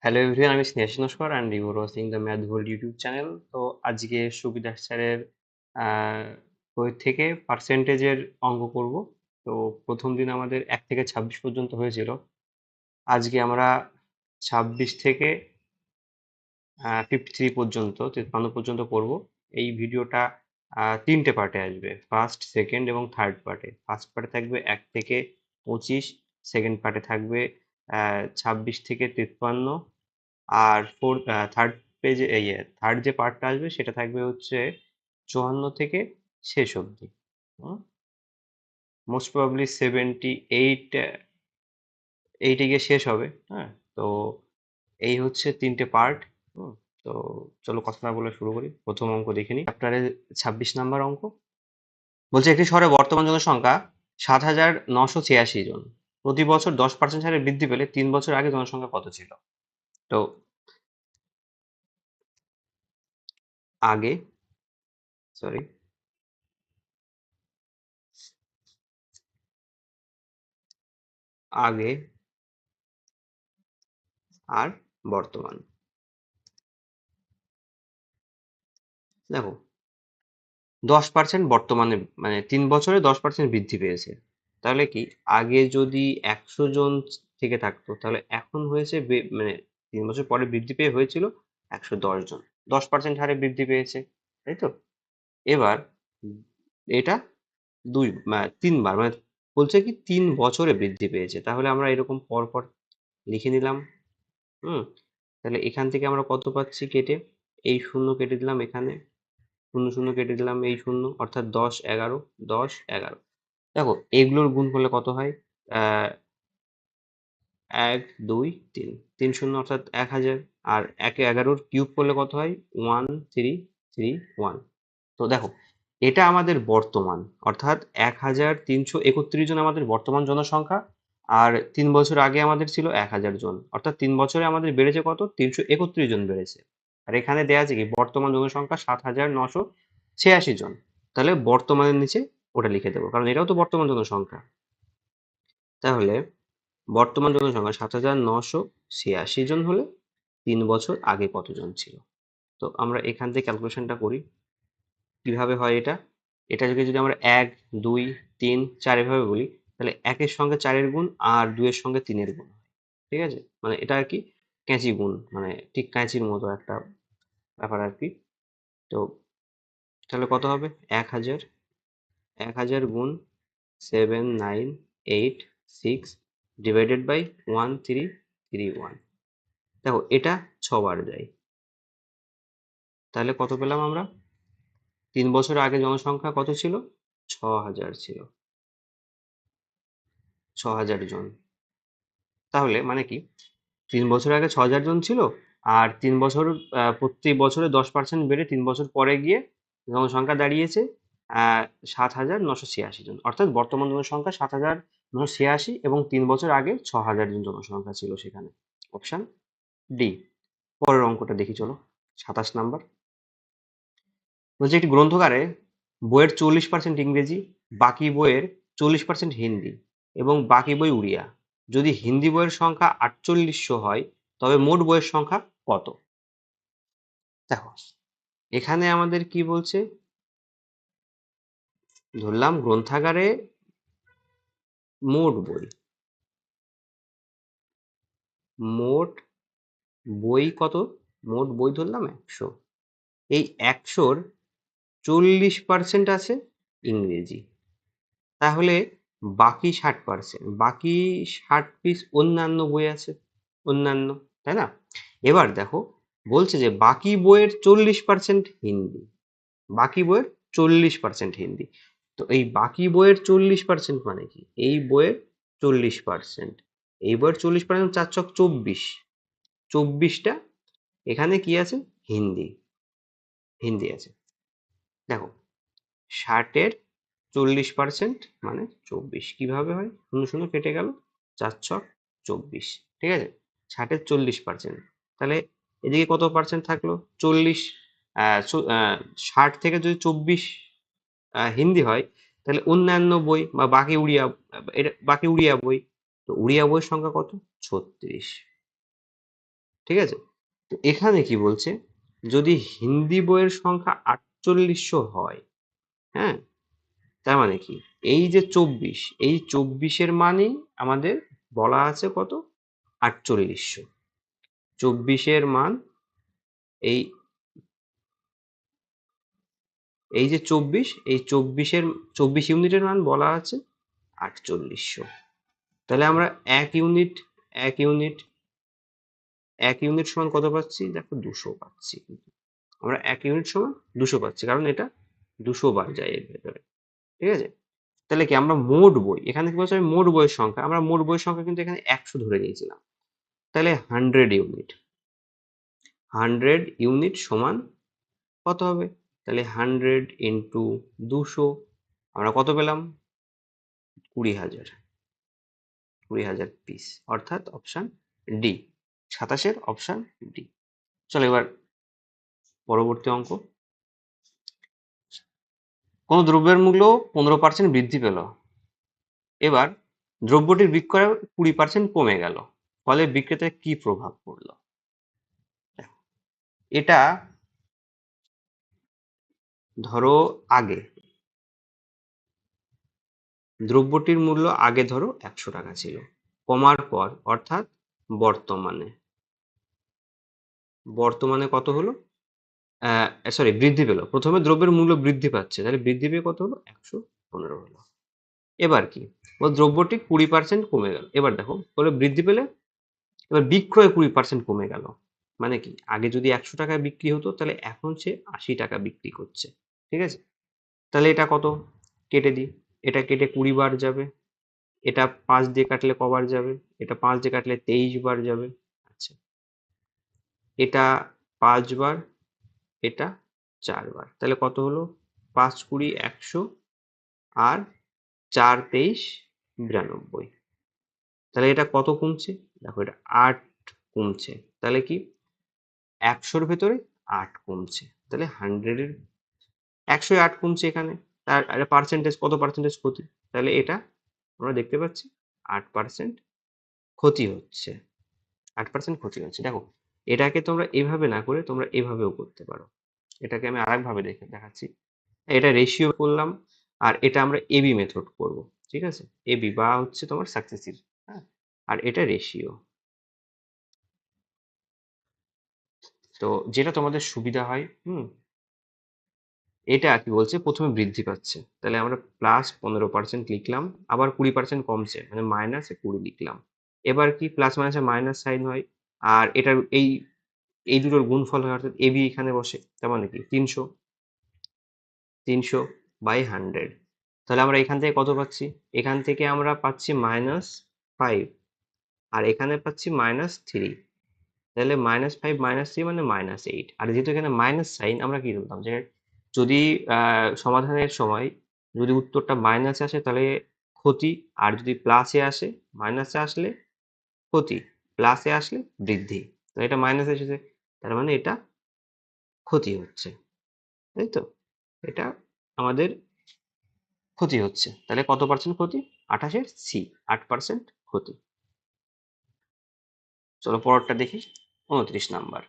Hello everyone, আমি Snehashis Naskar and you are watching the math world YouTube channel. তো আজকে সুবিদাস স্যারের বই থেকে পার্সেন্টেজের অঙ্ক করব। তো প্রথম দিন আমাদের 1 থেকে 26 পর্যন্ত হয়েছিল। আজকে আমরা 26 থেকে 53 পর্যন্ত 53 পর্যন্ত করব। এই ভিডিওটা তিনটে পার্টে আসবে, ফার্স্ট, সেকেন্ড এবং থার্ড পার্টে। ফার্স্ট পার্টে থাকবে 1 থেকে 25, সেকেন্ড পার্টে থাকবে 26 থেকে 53, আর থার্ড পেজে থার্ড যে পার্টটা আসবে সেটা থাকবে হচ্ছে 54 থেকে শেষ অবধি। মোস্ট প্রবাবলি 78 এইটে গিয়ে শেষ হবে। হ্যাঁ, তো এই হচ্ছে তিনটে পার্ট। তো চলো কথা না বলে শুরু করি। প্রথম অঙ্ক দেখে নিই, চ্যাপ্টারে 26 নাম্বার অঙ্ক। বলছে একটি শহরে বর্তমান জনসংখ্যা 7,986 জন। প্রতি বছর 10% হারে বৃদ্ধি পেলে 3 বছর আগে জনসংখ্যা কত ছিল? তো আগে সরি আগে আর বর্তমান। দেখো, 10% বর্তমানে, মানে 3 বছরে 10% বৃদ্ধি পেয়েছে। তাহলে কি, আগে যদি 100 জন থেকে থাকতো তাহলে এখন হয়েছে মানে 3 বছর পরে বৃদ্ধি পেয়ে হয়েছিল 110 জন। 10% হারে বৃদ্ধি পেয়েছে, তাই তো? এবার এটা 3 বার, মানে বলছে কি 3 বছরে বৃদ্ধি পেয়েছে। তাহলে আমরা এরকম পরপর লিখে নিলাম। হুম তাহলে এখান থেকে আমরা কত পাচ্ছি কেটে? এই শূন্য কেটে দিলাম, এখানে শূন্য শূন্য কেটে দিলাম, এই শূন্য, অর্থাৎ 10 11 10 11। দেখো, এগুলোর গুণ করলে কত হয়? আহ 1 2 3, 3 শূন্য অর্থাৎ 1000। আর 11 কিউব করলে কত হয়? 1331। তো দেখো, এটা আমাদের বর্তমান, অর্থাৎ 1331 জন আমাদের বর্তমান জনসংখ্যা। আর 3 বছর আগে আমাদের ছিল 1000 জন, অর্থাৎ 3 বছরে আমাদের বেড়েছে কত? 331 জন বেড়েছে। আর এখানে দেয়া আছে কি বর্তমান জনসংখ্যা 7,986 জন। তাহলে বর্তমানের নিচে ওটা লিখে দেবো, কারণ এটাও তো বর্তমান জনসংখ্যা। তাহলে বর্তমান জনসংখ্যা 7,986 জন হলে 3 বছর আগে কতজন ছিল? তো আমরা এখান থেকে ক্যালকুলেশনটা করি। কিভাবে হয় এটা? এটা যদি আমরা 1 2 3 4 এভাবে বলি, তাহলে 1-এর সঙ্গে 4-এর গুণ আর 2-এর সঙ্গে 3-এর গুণ। ঠিক আছে, মানে এটা আর কি ক্যাঁচি গুণ, মানে ঠিক কাঁচির মতো একটা ব্যাপার আর কি। তো তাহলে কত হবে? 1000, 1000 গুণ 7986 ডিভাইডেড বাই 1331। দেখো, এটা 6 বার যায়। তাহলে কত পেলাম আমরা? 3 বছর আগে জনসংখ্যা কত ছিল? 6000 ছিল, 6000 জন। তাহলে মানে কি, 3 বছর আগে 6000 জন ছিল, আর 3 বছর প্রতি বছরে 10% বেড়ে 3 বছর পরে গিয়ে জনসংখ্যা দাঁড়িয়েছে 7,986 জন। অর্থাৎ বর্তমান জনসংখ্যা 7,986, এবং 3 বছর আগে 6000 জন জনসংখ্যা ছিল সেখানে। Option D. পরের অঙ্কটা দেখি চলো, 27 নাম্বার। বলছে একটি গ্রন্থকারে বইয়ের 40% ইংরেজি, বাকি বইয়ের 40% হিন্দি এবং বাকি বই উড়িয়া। যদি হিন্দি বইয়ের সংখ্যা 4800 হয় তবে মোট বইয়ের সংখ্যা কত? দেখো, এখানে আমাদের কি বলছে? ধরলাম গ্রন্থাগারে মোট বই, মোট বই কত? মোট বই ধরলাম 100। এই 100-র 40% আছে ইংরেজি। তাহলে বাকি 60%, বাকি 60 পিস অন্যান্য বই আছে, অন্যান্য, তাই না? এবার দেখো, বলছে যে বাকি বইয়ের 40% হিন্দি, বাকি বইয়ের 40% হিন্দি। তো এই বাকি বইয়ের 40% মানে কি? এই বইয়ের 40%, এই বইয়ের 40%, 4 × 24, 24টা এখানে কি আছে? হিন্দি, হিন্দি আছে। দেখো, 60-এর 40% মানে 24। কিভাবে হয়? শূন্য শূন্য কেটে গেল, 4 × 24। ঠিক আছে, 60-এর 40%, তাহলে এদিকে কত পার্সেন্ট থাকলো? 40। 60 থেকে যদি 24 হিন্দি হয়, তাহলে অন্যান্য বই বা বাকি উড়িয়া, এটা বাকি উড়িয়া বই। তো উড়িয়া বইয়ের সংখ্যা কত? 36। ঠিক আছে? তো এখানে কি বলছে, যদি হিন্দি বইয়ের সংখ্যা 4800 হয়, হ্যাঁ, তার মানে কি, এই যে 24, এই 24-এর মানেই আমাদের বলা আছে কত, 4800। 24-এর মান, এই এই যে 24, এই 24 ইউনিটের মান বলা আছে 4800। তাহলে আমরা এক ইউনিট এক ইউনিট সমান কত পাচ্ছি, দেখো 200 পাচ্ছি। আমরা এক ইউনিট সমান 200 পাচ্ছি, কারণ এটা 200 বার যায় এর ভেতরে। ঠিক আছে? তাহলে কি আমরা মোট বই, এখানে কি বলছে, আমি মোট বইয়ের সংখ্যা, আমরা মোট বইয়ের সংখ্যা কিন্তু এখানে 100 ধরে নিয়েছিলাম। তাহলে 100 ইউনিট সমান কত হবে? তাহলে 100 ইন্টু 200, আমরা কত পেলাম? 20,000 পিস, অর্থাৎ অপশন ডি, 27-এর অপশন ডি। চলো এবার পরবর্তী অঙ্ক। কোন দ্রব্যের মূল্য 15% বৃদ্ধি পেল, এবার দ্রব্যটির বিক্রয় 20% কমে গেল, ফলে বিক্রেতার কি প্রভাব পড়লো? এটা ধরো আগে দ্রব্যটির মূল্য আগে ধরো 100 টাকা ছিল, কমার পর অর্থাৎ বর্তমানে বর্তমানে কত হলো, সরি বৃদ্ধি পেল, প্রথমে দ্রব্যের মূল্য বৃদ্ধি পাচ্ছে, তাহলে বৃদ্ধি পেয়ে কত হলো, 115 হলো। এবার কি, ও দ্রব্যটি 20% কমে গেল, এবার দেখো বলে বৃদ্ধি পেলে এবার বিক্রয় 20% কমে গেল, মানে কি, আগে যদি 100 টাকায় বিক্রি হতো, তাহলে এখন সে 80 টাকা বিক্রি করছে। ঠিক আছে? তাহলে এটা কত, কেটে দিই, এটা কেটে 20 বার যাবে, এটা 5 দিয়ে কাটলে কবার যাবে, এটা 5 দিয়ে কাটলে 23 বার যাবে। আচ্ছা, এটা 5 বার, এটা 4 বার, তাহলে কত হলো, 5 20 100, আর 4 23 92। তাহলে এটা কত কমছে, দেখো এটা 8 কমছে, তাহলে কি 100-র ভেতরে 8 কমছে, তাহলে 100-এর 100-এ 8 কমছে এখানে, তার পার্সেন্টেজ কত, পার্সেন্টেজ ক্ষতি, তাহলে এটা আমরা দেখতে পাচ্ছি 8% ক্ষতি হচ্ছে, 8% ক্ষতি হচ্ছে। দেখো এটাকে তোমরা এভাবে না করে তোমরা এভাবেও করতে পারো, এটাকে আমি আরেকভাবে দেখাচ্ছি। এটা রেশিও করলাম, আর এটা আমরা এবি মেথড করব। ঠিক আছে? এবি বা হচ্ছে তোমার সাকসেসিভ, হ্যাঁ, আর এটা রেশিও। তো যেটা তোমাদের সুবিধা হয়, এটা কি বলছে, প্রথমে বৃদ্ধি পাচ্ছে, তাহলে আমরা +15% লিখলাম, আবার 20% কমছে, মানে -20 লিখলাম। এবার কি, প্লাস মাইনাসে মাইনাস সাইন হয়, আর এটার এই দুটোর গুণফল হয়, অর্থাৎ এবি এখানে বসে, তার মানে কি 300/100। তাহলে আমরা এখান থেকে কত পাচ্ছি, এখান থেকে আমরা পাচ্ছি -5, আর এখানে পাচ্ছি -3, তাহলে -5 -3 মানে -8। আর যেহেতু এখানে মাইনাস সাইন, আমরা কি বলতাম যে যদি সমাধানের সময় যদি উত্তরটা মাইনাসে আসে তাহলে ক্ষতি, আর যদি প্লাসে আসে, মাইনাসে আসলে ক্ষতি, প্লাসে আসলে বৃদ্ধি। তো এটা মাইনাসে এসেছে, তার মানে এটা ক্ষতি হচ্ছে, তাই তো? এটা আমাদের ক্ষতি হচ্ছে, তাহলে কত পার্সেন্ট ক্ষতি, 28-এর সি, 8% ক্ষতি। চলো পরেরটা দেখি, 29 নাম্বার।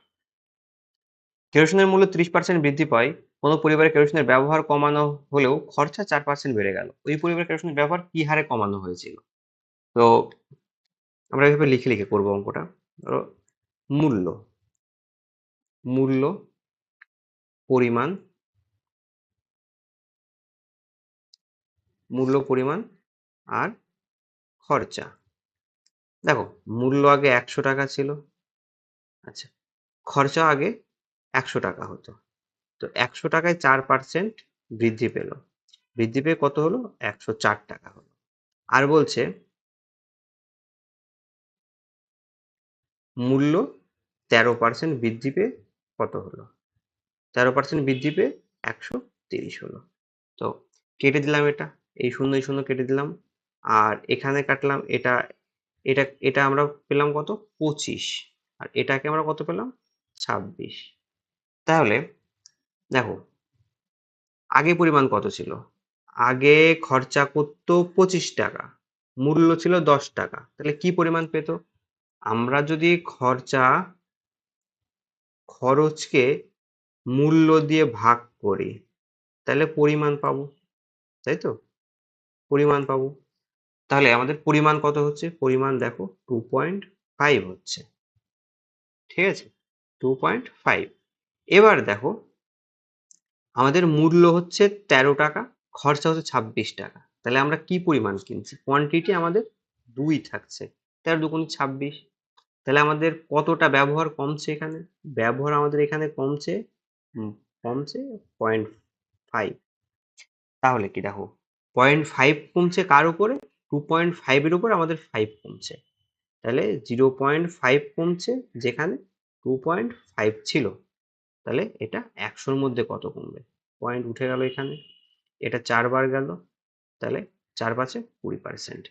কেরোসিনের মূল্য 30% বৃদ্ধি পায়, কোনো পরিবারে কেরোসিনের ব্যবহার কমানো হলেও খরচা 4% বেড়ে গেল, ওই পরিবারে কেরোসিনের ব্যবহার কি হারে কমানো হয়েছিল? তো আমরা এভাবে লিখে লিখে করবো অঙ্কটা। ধরো মূল্য, মূল্য পরিমাণ, মূল্য পরিমাণ আর খরচা। দেখো মূল্য আগে 100 টাকা ছিল, আচ্ছা, খরচা আগে 100 টাকা হতো, তো 100 টাকায় 4% বৃদ্ধি পেল, বৃদ্ধি পেয়ে কত হলো, 104 টাকা হলো। আর বলছে মূল্য 13% বৃদ্ধি পেয়ে কত হলো, 13% বৃদ্ধি পেয়ে 130 হলো। তো কেটে দিলাম, এটা এই শূন্য এই শূন্য কেটে দিলাম, আর এখানে কাটলাম, এটা এটা এটা আমরা পেলাম কত, 25, আর এটাকে আমরা কত পেলাম, 26। তাহলে দেখো আগে পরিমাণ কত ছিল, আগে খরচা করতো 25 টাকা, মূল্য ছিল 10 টাকা, তাহলে কি পরিমাণ পেত, আমরা যদি খরচা খরচকে মূল্য দিয়ে ভাগ করি তাহলে পরিমাণ পাবো, তাই তো? পরিমাণ পাবো। তাহলে আমাদের পরিমাণ কত হচ্ছে? পরিমাণ দেখো 2.5 হচ্ছে, ঠিক আছে? 2.5। এবার দেখো আমাদের মূল্য হচ্ছে 13 টাকা, খরচা হচ্ছে 26 টাকা। তাহলে আমরা কি পরিমাণ কিনছি? কোয়ান্টিটি আমাদের 2 থাকছে, 13 দুগুণ 26। তাহলে আমাদের কতটা ব্যবহার কমছে এখানে? ব্যবহার আমাদের এখানে কমছে, কমছে 0.5। তাহলে কি দেখো 0.5 কমছে কার উপরে? 2.5 এর উপর আমাদের 5 কমছে। তাহলে 0.5 কমছে যেখানে 2.5 ছিল। তাহলে এটা 100-র মধ্যে কত কমবে? পয়েন্ট উঠে গেল এখানে, এটা 4 বার গেল, তাহলে 4 5 20%।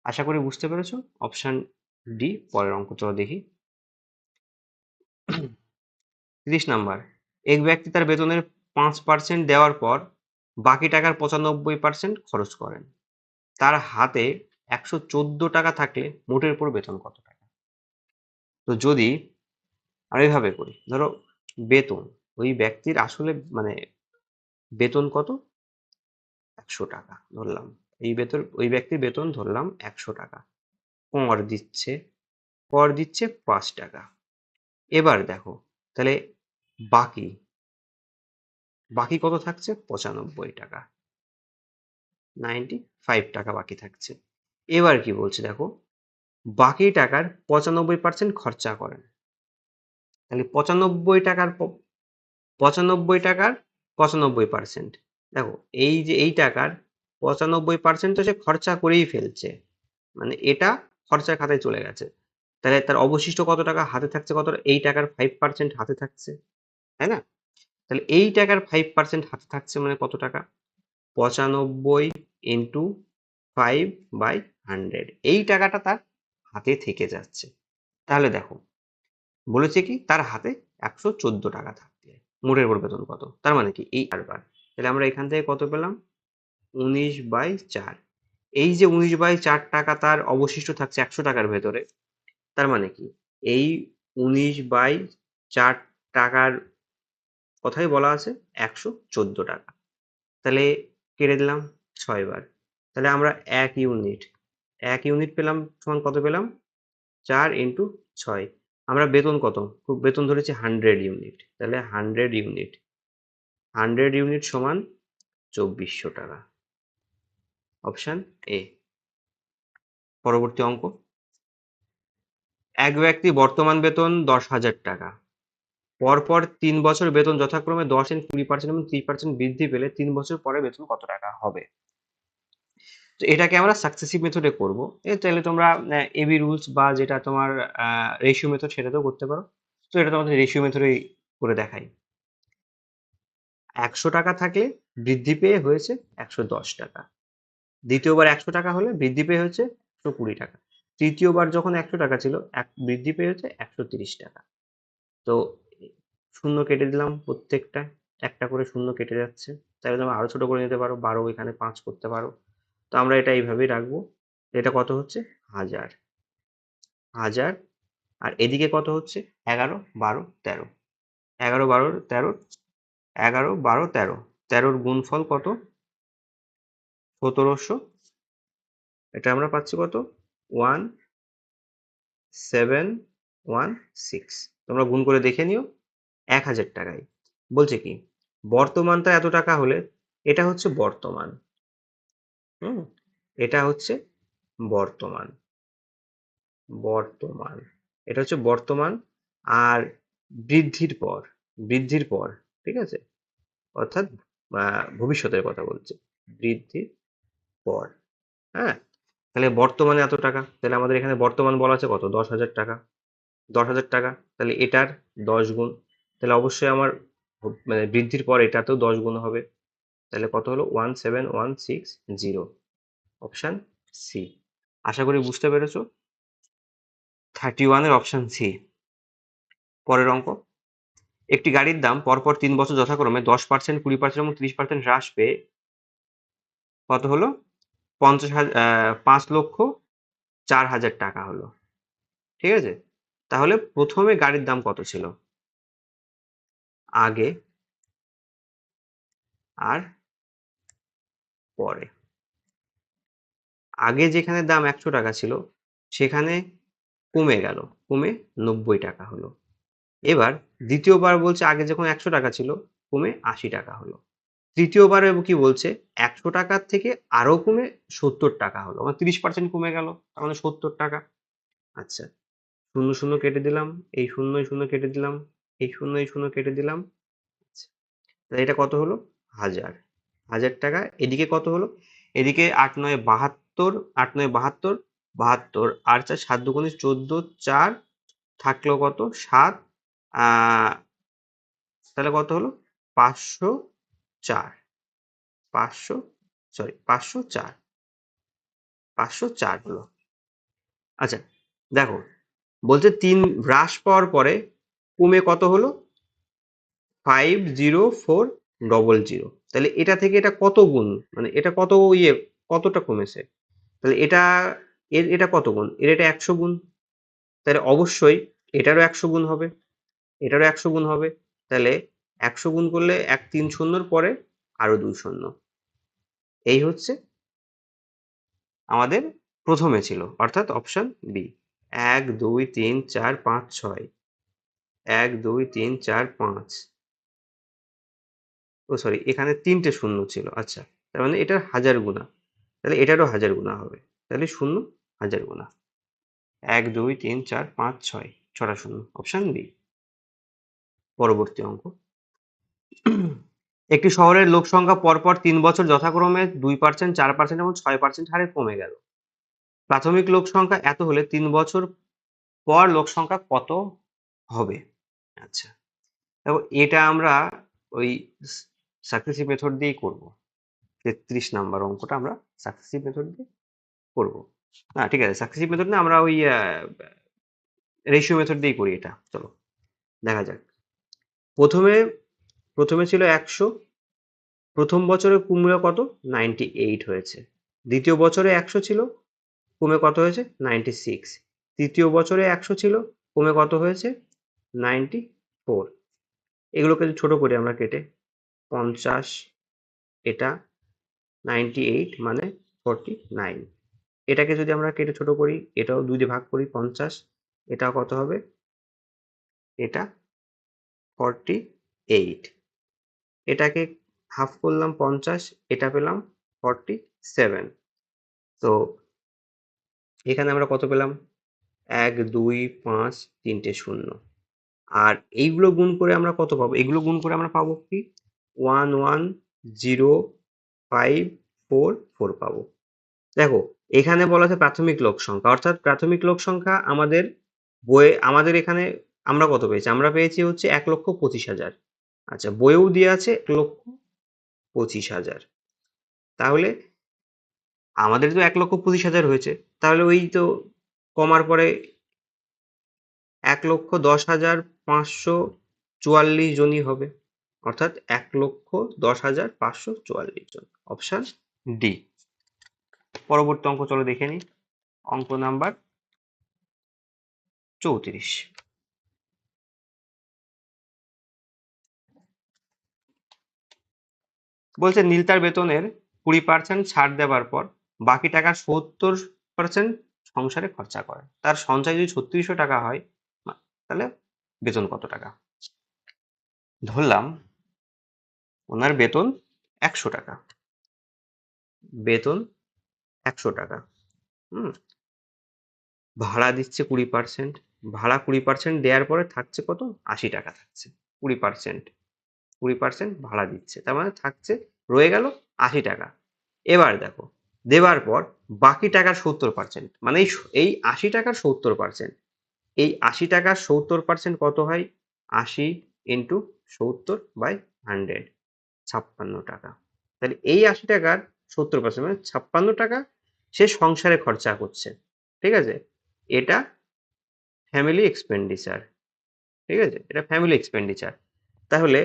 আশা করি বুঝতে পেরেছো। অপশন ডি পরের অঙ্ক চলো দেখি। 30 নাম্বার, এক ব্যক্তি তার বেতনের 5% দেওয়ার পর বাকি টাকার 95% খরচ করেন। তার হাতে 114 টাকা থাকলে মোটের উপর বেতন কত টাকা? তো যদি আর এইভাবে করি, ধরো বেতন ওই ব্যক্তির আসলে মানে বেতন কত? 100 টাকা ধরলাম। ওই ব্যক্তির বেতন ধরলাম 100 টাকা। কর দিচ্ছে, কর দিচ্ছে 5 টাকা। এবার দেখো তাহলে বাকি বাকি কত থাকছে? 95 টাকা, 95 টাকা বাকি থাকছে। এবার কি বলছে দেখো, বাকি টাকার 95% খরচা করেন। তাহলে 95 টাকার 95%। দেখো এই যে এই টাকার 95% তো সে খরচা করেই ফেলছে, মানে এটা খরচার খাতায় চলে গেছে। তাহলে তার অবশিষ্ট কত টাকা হাতে থাকছে? কত? এই টাকার 5% হাতে থাকছে, তাই না? তাহলে এই টাকার 5% হাতে থাকছে মানে কত টাকা? 95 ইন্টু 5/100। এই টাকাটা তার হাতে থেকে যাচ্ছে। তাহলে দেখো বলেছে কি তার হাতে 114 টাকা থাকতে মোটের উপর বেতন কত? তার মানে কি এই 4 বার। তাহলে আমরা এখান থেকে কত পেলাম? 19/4। এই যে 19/4 টাকা তার অবশিষ্ট থাকছে 100 টাকার ভেতরে, তার মানে কি এই 19/4 টাকার কথাই বলা আছে 114 টাকা। তাহলে কেটে দিলাম 6 বার। তাহলে আমরা 1 ইউনিট পেলাম সমান কত পেলাম? 4 ইন্টু 6। আমরা বেতন কত? বেতন ধরেছি 100 ইউনিট, তাহলে 100 ইউনিট, 100 ইউনিট সমান 2400 টাকা। Option A. পরবর্তী অঙ্ক, এক ব্যক্তি বর্তমান বেতন 10,000 টাকা, পরপর 3 বছর বেতন যথাক্রমে 10%, 20% এবং 30% বৃদ্ধি পেলে 3 বছর পরে বেতন কত টাকা হবে? তো এটাকে আমরা সাকসেসিভ মেথডে করব। চাইলে তোমরা এবি রুলস বা যেটা তোমার রেশিও মেথড সেটাতেও করতে পারো। তো এটা তোমাদের রেশিও মেথডেই করে দেখাই। 100 টাকা থাকলে বৃদ্ধি পেয়ে হয়েছে 110 টাকা। দ্বিতীয়বার 100 টাকা হলে বৃদ্ধি পেয়ে হচ্ছে 120 টাকা। তৃতীয়বার যখন 100 টাকা ছিল বৃদ্ধি পেয়ে হচ্ছে 130 টাকা। তো শূন্য কেটে দিলাম প্রত্যেকটা, একটা করে শূন্য কেটে যাচ্ছে। তাহলে তোমরা আরো ছোট করে নিতে পারো, 12 এখানে 5 করতে পারো। তো আমরা এটা এইভাবেই রাখবো। এটা কত হচ্ছে? 1000, 1000। আর এদিকে কত হচ্ছে? 11, 12, 13, 11, 12, 13, 11, 12, 13, 13-র গুণফল কত? 1700। এটা আমরা পাচ্ছি কত? 1716। তোমরা গুণ করে দেখে নিও। 1000 টাকায় বলছে কি বর্তমানটা এত টাকা হলে, এটা হচ্ছে বর্তমান, হুম, এটা হচ্ছে বর্তমান, বর্তমান, এটা হচ্ছে বর্তমান। আর বৃদ্ধির পর, বৃদ্ধির পর, ঠিক আছে, অর্থাৎ ভবিষ্যতের কথা বলছে, বৃদ্ধির পর। হ্যাঁ, তাহলে বর্তমানে এত টাকা, তাহলে আমাদের এখানে বর্তমান বলা আছে কত? 10,000 টাকা। 10,000 টাকা, তাহলে এটার 10 গুণ। তাহলে অবশ্যই আমার মানে বৃদ্ধির পর এটাতেও 10 গুণ হবে। তাহলে কত হলো? 17160। Option C. আশা করি বুঝতে পেরেছো। 31-এর অপশন সি। পরের অঙ্ক, একটি গাড়ির দাম পরপর 3 বছর যথাক্রমে 10%, 20% এবং 30% হ্রাস পেয়ে কত হলো? 5,04,000 টাকা হলো, ঠিক আছে? তাহলে প্রথমে গাড়ির দাম কত ছিল? আগে আর পরে। আগে যেখানে দাম 100 টাকা ছিল সেখানে কমে গেল, কমে 90 টাকা হলো। এবার দ্বিতীয়বার বলছে আগে যখন 100 টাকা ছিল কমে 80 টাকা হলো। তৃতীয়বারে কি বলছে 100 টাকার থেকে আরো কমে 70 টাকা হলো, মানে 30% কমে গেল, তার মানে 70 টাকা। আচ্ছা, শূন্য শূন্য কেটে দিলাম, এই শূন্য শূন্য কেটে দিলাম, এই শূন্য এই শূন্য কেটে দিলাম। আচ্ছা, তাহলে এটা কত হলো? 1000। 1000 টাকা। এদিকে কত হলো? এদিকে 8 9 72, 8 9 72, 72 আর 4 7 2 14, 4 থাকলো কত? 7। তাহলে কত হলো? 504। 500, সরি 504, 504 হলো। আচ্ছা, দেখো বলছে 3 হ্রাস পাওয়ার পরে কমে কত হলো? 50400। তাহলে এটা থেকে এটা কত গুণ, মানে এটা কত কতটা কমেছে? তাহলে এটা এটা কত গুণ? এটা 100 গুণ। তাহলে অবশ্যই এটারও 100 গুণ হবে, এটারও 100 গুণ হবে। তাহলে 100 গুণ করলে 3 শূন্যর পরে আরো 2 শূন্য। এই হচ্ছে আমাদের প্রথমে ছিল, অর্থাৎ অপশন বি। 1 2 3 4 5 6, 1 2 3 4 5। ও সরি, এখানে 3টে শূন্য ছিল। আচ্ছা, তার মানে এটার 1000 গুণা, তাহলে এটারও 1000 গুণা হবে। তাহলে শূন্য 1000 গুণা। 1 2 3 4 5 6, 6টা শূন্য, অপশন বি। পরবর্তী অঙ্ক। একটি শহরের লোক সংখ্যা পরপর 3 বছর যথাক্রমে 2%, 4% এবং 6% হারে কমে গেল। প্রাথমিক লোক সংখ্যা এত হলে 3 বছর পর লোক সংখ্যা কত হবে? আচ্ছা, দেখো এটা আমরা ওই সাকসেসিভ মেথড দিয়েই করব। 33 নাম্বার অঙ্কটা আমরা সাকসেসিভ মেথড দিয়ে করব। না ঠিক আছে, সাকসেসিভ মেথড না, আমরা ওই রেশিও মেথড দিয়েই করি এটা। চলো দেখা যাক। প্রথমে প্রথমে ছিল 100, প্রথম বছরে কমে কত? 98 হয়েছে। দ্বিতীয় বছরে 100 ছিল, কমে কত হয়েছে? 96। তৃতীয় বছরে 100 ছিল, কমে কত হয়েছে? 94। এগুলোকে ছোট করি আমরা কেটে। 50, এটা 98 মানে 49। এটাকে যদি আমরা কেটে ছোট করি, এটাও 2 দিয়ে ভাগ করি 50, এটা কত হবে? এটা 48। এটাকে হাফ করলাম 50, এটা পেলাম 47। তো এখানে আমরা কত পেলাম? 1 2 5 3টে শূন্য। আর এইগুলো গুণ করে আমরা কত পাবো? এগুলো গুণ করে আমরা পাবো কি? 11054 পাবো। দেখো এখানে বলা আছে প্রাথমিক লোক সংখ্যা, অর্থাৎ প্রাথমিক লোক সংখ্যা আমাদের বইয়ে, আমাদের এখানে আমরা কত পেয়েছি? আমরা পেয়েছি হচ্ছে 1,25,000। আচ্ছা, বইয়েও দিয়ে আছে 1,25,000। তাহলে আমাদের তো 1,25,000 হয়েছে, তাহলে ওই তো কমার পরে 1,10,544 জনই হবে, অর্থাৎ 1,10,544 জন। Option D. পরবর্তী অঙ্ক চলো দেখে নিই। অঙ্ক নাম্বার 34। বলছে নীল তার বেতনের 20% ছাড় দেওয়ার পর বাকি টাকা 70% সংসারে খরচা করে। তার সঞ্চয় যদি 3600 টাকা হয়, তাহলে বেতন কত টাকা? ধরলাম ওনার বেতন 100 টাকা, বেতন 100 টাকা। হুম, ভাড়া দিচ্ছে 20%, ভাড়া 20% দেওয়ার পরে থাকছে কত? 80 টাকা থাকছে। 20%, 20% ভাড়া দিচ্ছে, তার মানে থাকছে, রয়ে গেল 80 টাকা। এবার দেখো দেওয়ার পর বাকি টাকার 70%, মানে এই 80 টাকার 70%, এই 80 টাকার 70% কত হয়? 80 ইন্টু 70/100, 56 টাকা। তাহলে এই 80 টাকার 70% মানে 56 টাকা সে সংসারে খরচা করছে। ঠিক আছে, এটা ফ্যামিলি এক্সপেন্ডিচার। ঠিক আছে, এটা ফ্যামিলি এক্সপেন্ডিচার। তাহলে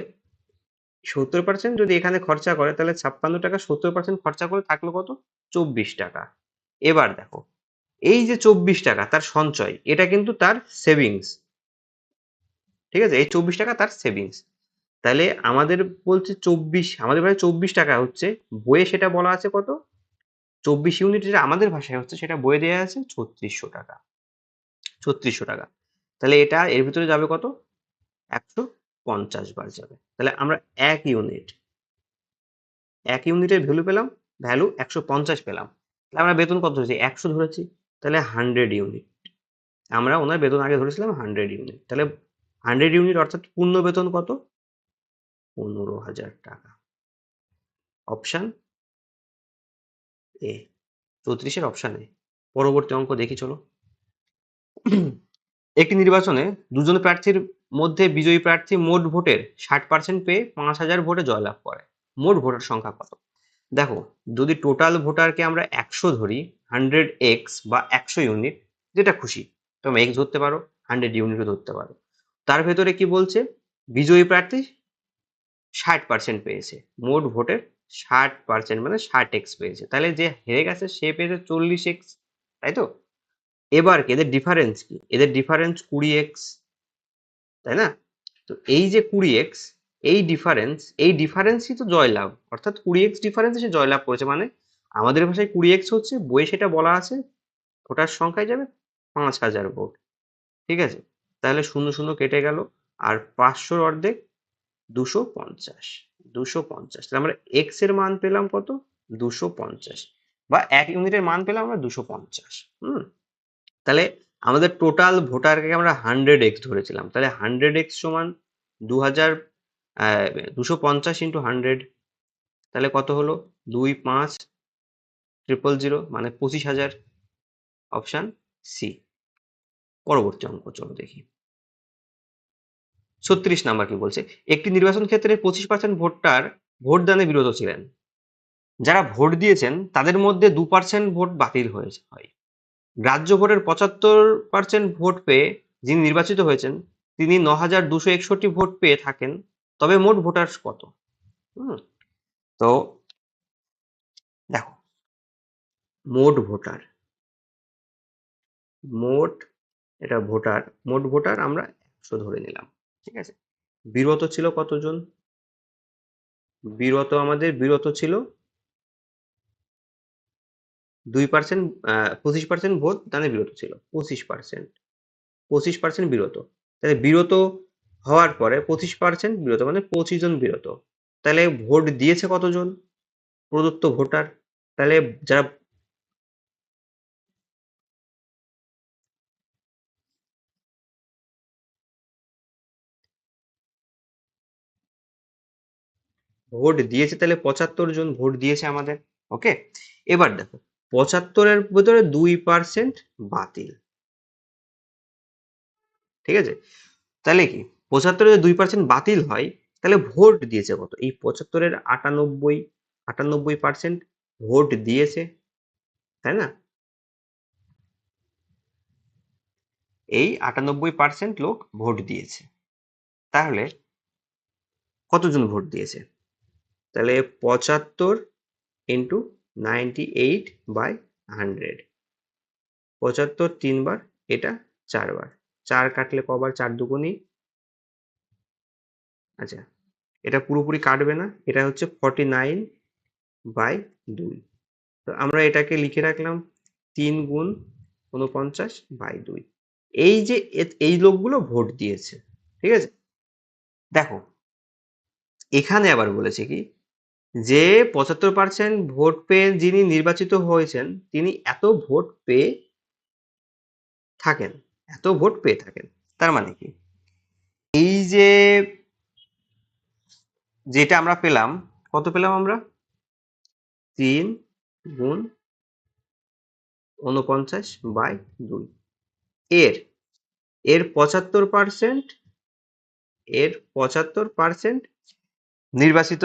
70% যদি এখানে খরচা করে, তাহলে 56 টাকা 70% খরচা করে থাকলো কত? 24 টাকা। এবার দেখো এই যে 24 টাকা তার সঞ্চয়, এটা কিন্তু তার সেভিংস। ঠিক আছে, এই 24 টাকা তার সেভিংস। তাহলে আমাদের বলছে 24, আমাদের ভাষায় 24 টাকা হচ্ছে, বইয়ে সেটা বলা আছে কত? 24 ইউনিট যেটা আমাদের ভাষায় হচ্ছে সেটা বইয়ে দেয়া আছে 3600 টাকা। 3600 টাকা। তাহলে এটা এর ভিতরে যাবে কত? 150 বার যাবে। তাহলে আমরা 1 ইউনিট, 1 ইউনিটের ভ্যালু 150 পেলাম। তাহলে আমরা বেতন কত ধরেছি? 100 ধরেছি। তাহলে 100 ইউনিট। আমরা ওনার বেতন আগে ধরেছিলাম 100 ইউনিট। তাহলে 100 ইউনিট অর্থাৎ পূর্ণ বেতন কত? 15,000 টাকা। Option A. 34 এর অপশন এ। পরবর্তী অঙ্ক দেখি চলো। একটি নির্বাচনে দুজন প্রার্থীর মধ্যে বিজয়ী প্রার্থী মোট ভোটের 60% পেয়ে 5,000 ভোটে জয়লাভ করে। মোট ভোটার সংখ্যা কত? দেখো, যদি টোটাল ভোটারকে আমরা 100 ধরি, 100x বা 100 ইউনিট, যেটা খুশি, তোমরা x ধরতে পারো, 100 ইউনিটও ধরতে পারো। তার ভেতরে কি বলছে? বিজয়ী প্রার্থী 60% পেয়েছে, মোট ভোটের 60% মানে 60x পেয়েছে। তাহলে যে হেরে গেছে সে পেয়েছে 40x, তাই তো? এবার কি এদের ডিফারেন্স কি? এদের ডিফারেন্স 20x, তাই না? তো এই যে 20x, এই ডিফারেন্সই তো জয়লাভ, অর্থাৎ 20x ডিফারেন্সে সে জয়লাভ করেছে। মানে আমাদের ভাষায় 20x হচ্ছে, বইয়ে সেটা বলা আছে ভোটার সংখ্যায় যাবে 5,000 ভোট। ঠিক আছে? তাহলে 0 0 কেটে গেল, আর 500 অর্ধেক 250, 250। তাহলে আমরা x এর মান পেলাম কত? 250, বা 1 ইউনিটের মান পেলাম আমরা 250। তাহলে আমাদের টোটাল ভোটারকে আমরা 100x ধরেছিলাম। তাহলে 100x সমান 2000, 250 ইন্টু 100, তাহলে কত হলো? 25,000 মানে 25,000। Option C. পরবর্তী অঙ্ক চলো দেখি। 36 নাম্বার কি বলছে? একটি নির্বাচন ক্ষেত্রে 25% ভোটার ভোটদানে বিরত ছিলেন। যারা ভোট দিয়েছেন তাদের মধ্যে 2% ভোট বাতিল হয়েছে হয়। গ্রাহ্য ভোটের 75% ভোট পেয়ে যিনি নির্বাচিত হয়েছেন তিনি 9,261 ভোট পেয়ে থাকেন। তবে মোট ভোটার কত? হুম, তো দেখো, মোট ভোটার, মোট এটা ভোটার, মোট ভোটার আমরা 100 ধরে নিলাম। ঠিক আছে? বিরত ছিল কতজন? বিরত ছিল 2%, 25% ভোট দানে বিরত ছিল, 25%, 25% বিরত। তাহলে বিরত হওয়ার পরে 25% বিরত মানে 25 জন বিরত। তাহলে ভোট দিয়েছে কতজন? প্রদত্ত ভোটার। তাহলে যারা ভোট দিয়েছে, তাহলে 75 জন ভোট দিয়েছে আমাদের। ওকে, এবার দেখো, 75-এর ভিতরে 2% বাতিল। ঠিক আছে? তাহলে কি 75-এ 2% বাতিল হয়, তাহলে ভোট দিয়েছে কত? এই 75-এর 98% ভোট দিয়েছে, তাই না? এই 98% লোক ভোট দিয়েছে। তাহলে কতজন ভোট দিয়েছে? তাহলে 75 ইন্টু 98/100, 75 3 বার, এটা 4 বার। 4 কাটলে কবার? 4 দুগুণী, আচ্ছা, এটা পুরোপুরি কাটবে না, এটা হচ্ছে 49/2। তো আমরা এটাকে লিখে রাখলাম 3 গুণ 49/2। এই যে এই লোকগুলো ভোট দিয়েছে। ঠিক আছে? দেখো, এখানে আবার বলেছে কি, যে 75% ভোট পেয়ে যিনি নির্বাচিত হয়েছেন তিনি এত ভোট পেয়ে থাকেন, এত ভোট পেয়ে থাকেন। তার মানে কি, এই যে যেটা আমরা পেলাম, কত পেলাম আমরা? 3 গুণ 49/2। এর এর 75%, এর 75% নির্বাচিত,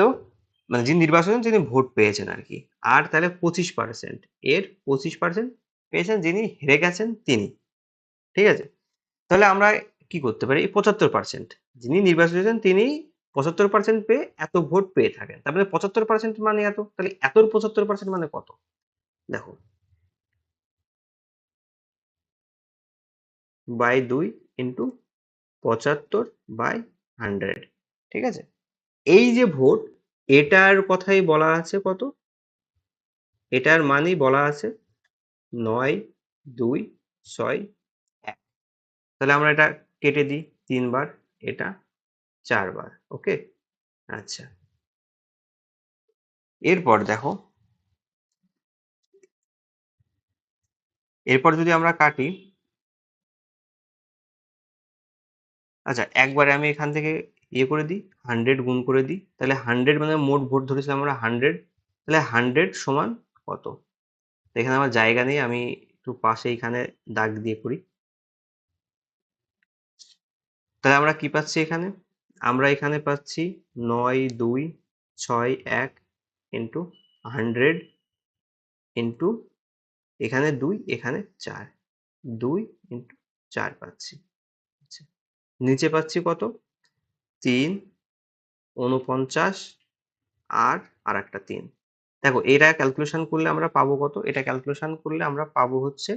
মানে যিনি নির্বাচন তিনি ভোট পেয়েছেন আর কি। আর তাহলে 25%, এর 25% পেয়েছেন যিনি হেরে গেছেন তিনি। ঠিক আছে? তাহলে আমরা কি করতে পারি? 75% যিনি নির্বাচিত হয়েছেন তিনি 75% পেয়ে এত ভোট পেয়ে থাকেন। তার মানে 75% মানে এত। তাহলে এতর 75% মানে কত? দেখো, বাই 2 ইন্টু 75/100। ঠিক আছে? এই যে ভোট, এটার কথাই বলা আছে কত, এটার মানেই বলা আছে 9, 2, 6, 1। তাহলে আমরা এটা কেটে দিই 3 বার, এটা 4 বার। ওকে, আচ্ছা। এরপর দেখো, এরপর যদি আমরা কাটি, আচ্ছা একবারে আমি এখান থেকে ইয়ে করে দিই, 100 গুণ করে দিই। তাহলে 100 মানে মোট ভোট ধরেছিলাম আমরা 100, তাহলে 100 সমান কত? এখানে আমার জায়গা নেই, আমি একটু পাশে এখানে দাগ দিয়ে করি। তাহলে আমরা কি পাচ্ছি এখানে? আমরা এখানে পাচ্ছি 9, 2, 6, 1 ইন্টু 100 ইন্টু এখানে 2, এখানে 4, 2 ইন্টু 4 পাচ্ছি। আচ্ছা, নিচে পাচ্ছি কত? 3, 49 আর একটা 3। দেখো এটা ক্যালকুলেশন করলে আমরা পাবো কত? এটা ক্যালকুলেশন করলে আমরা পাবো হচ্ছে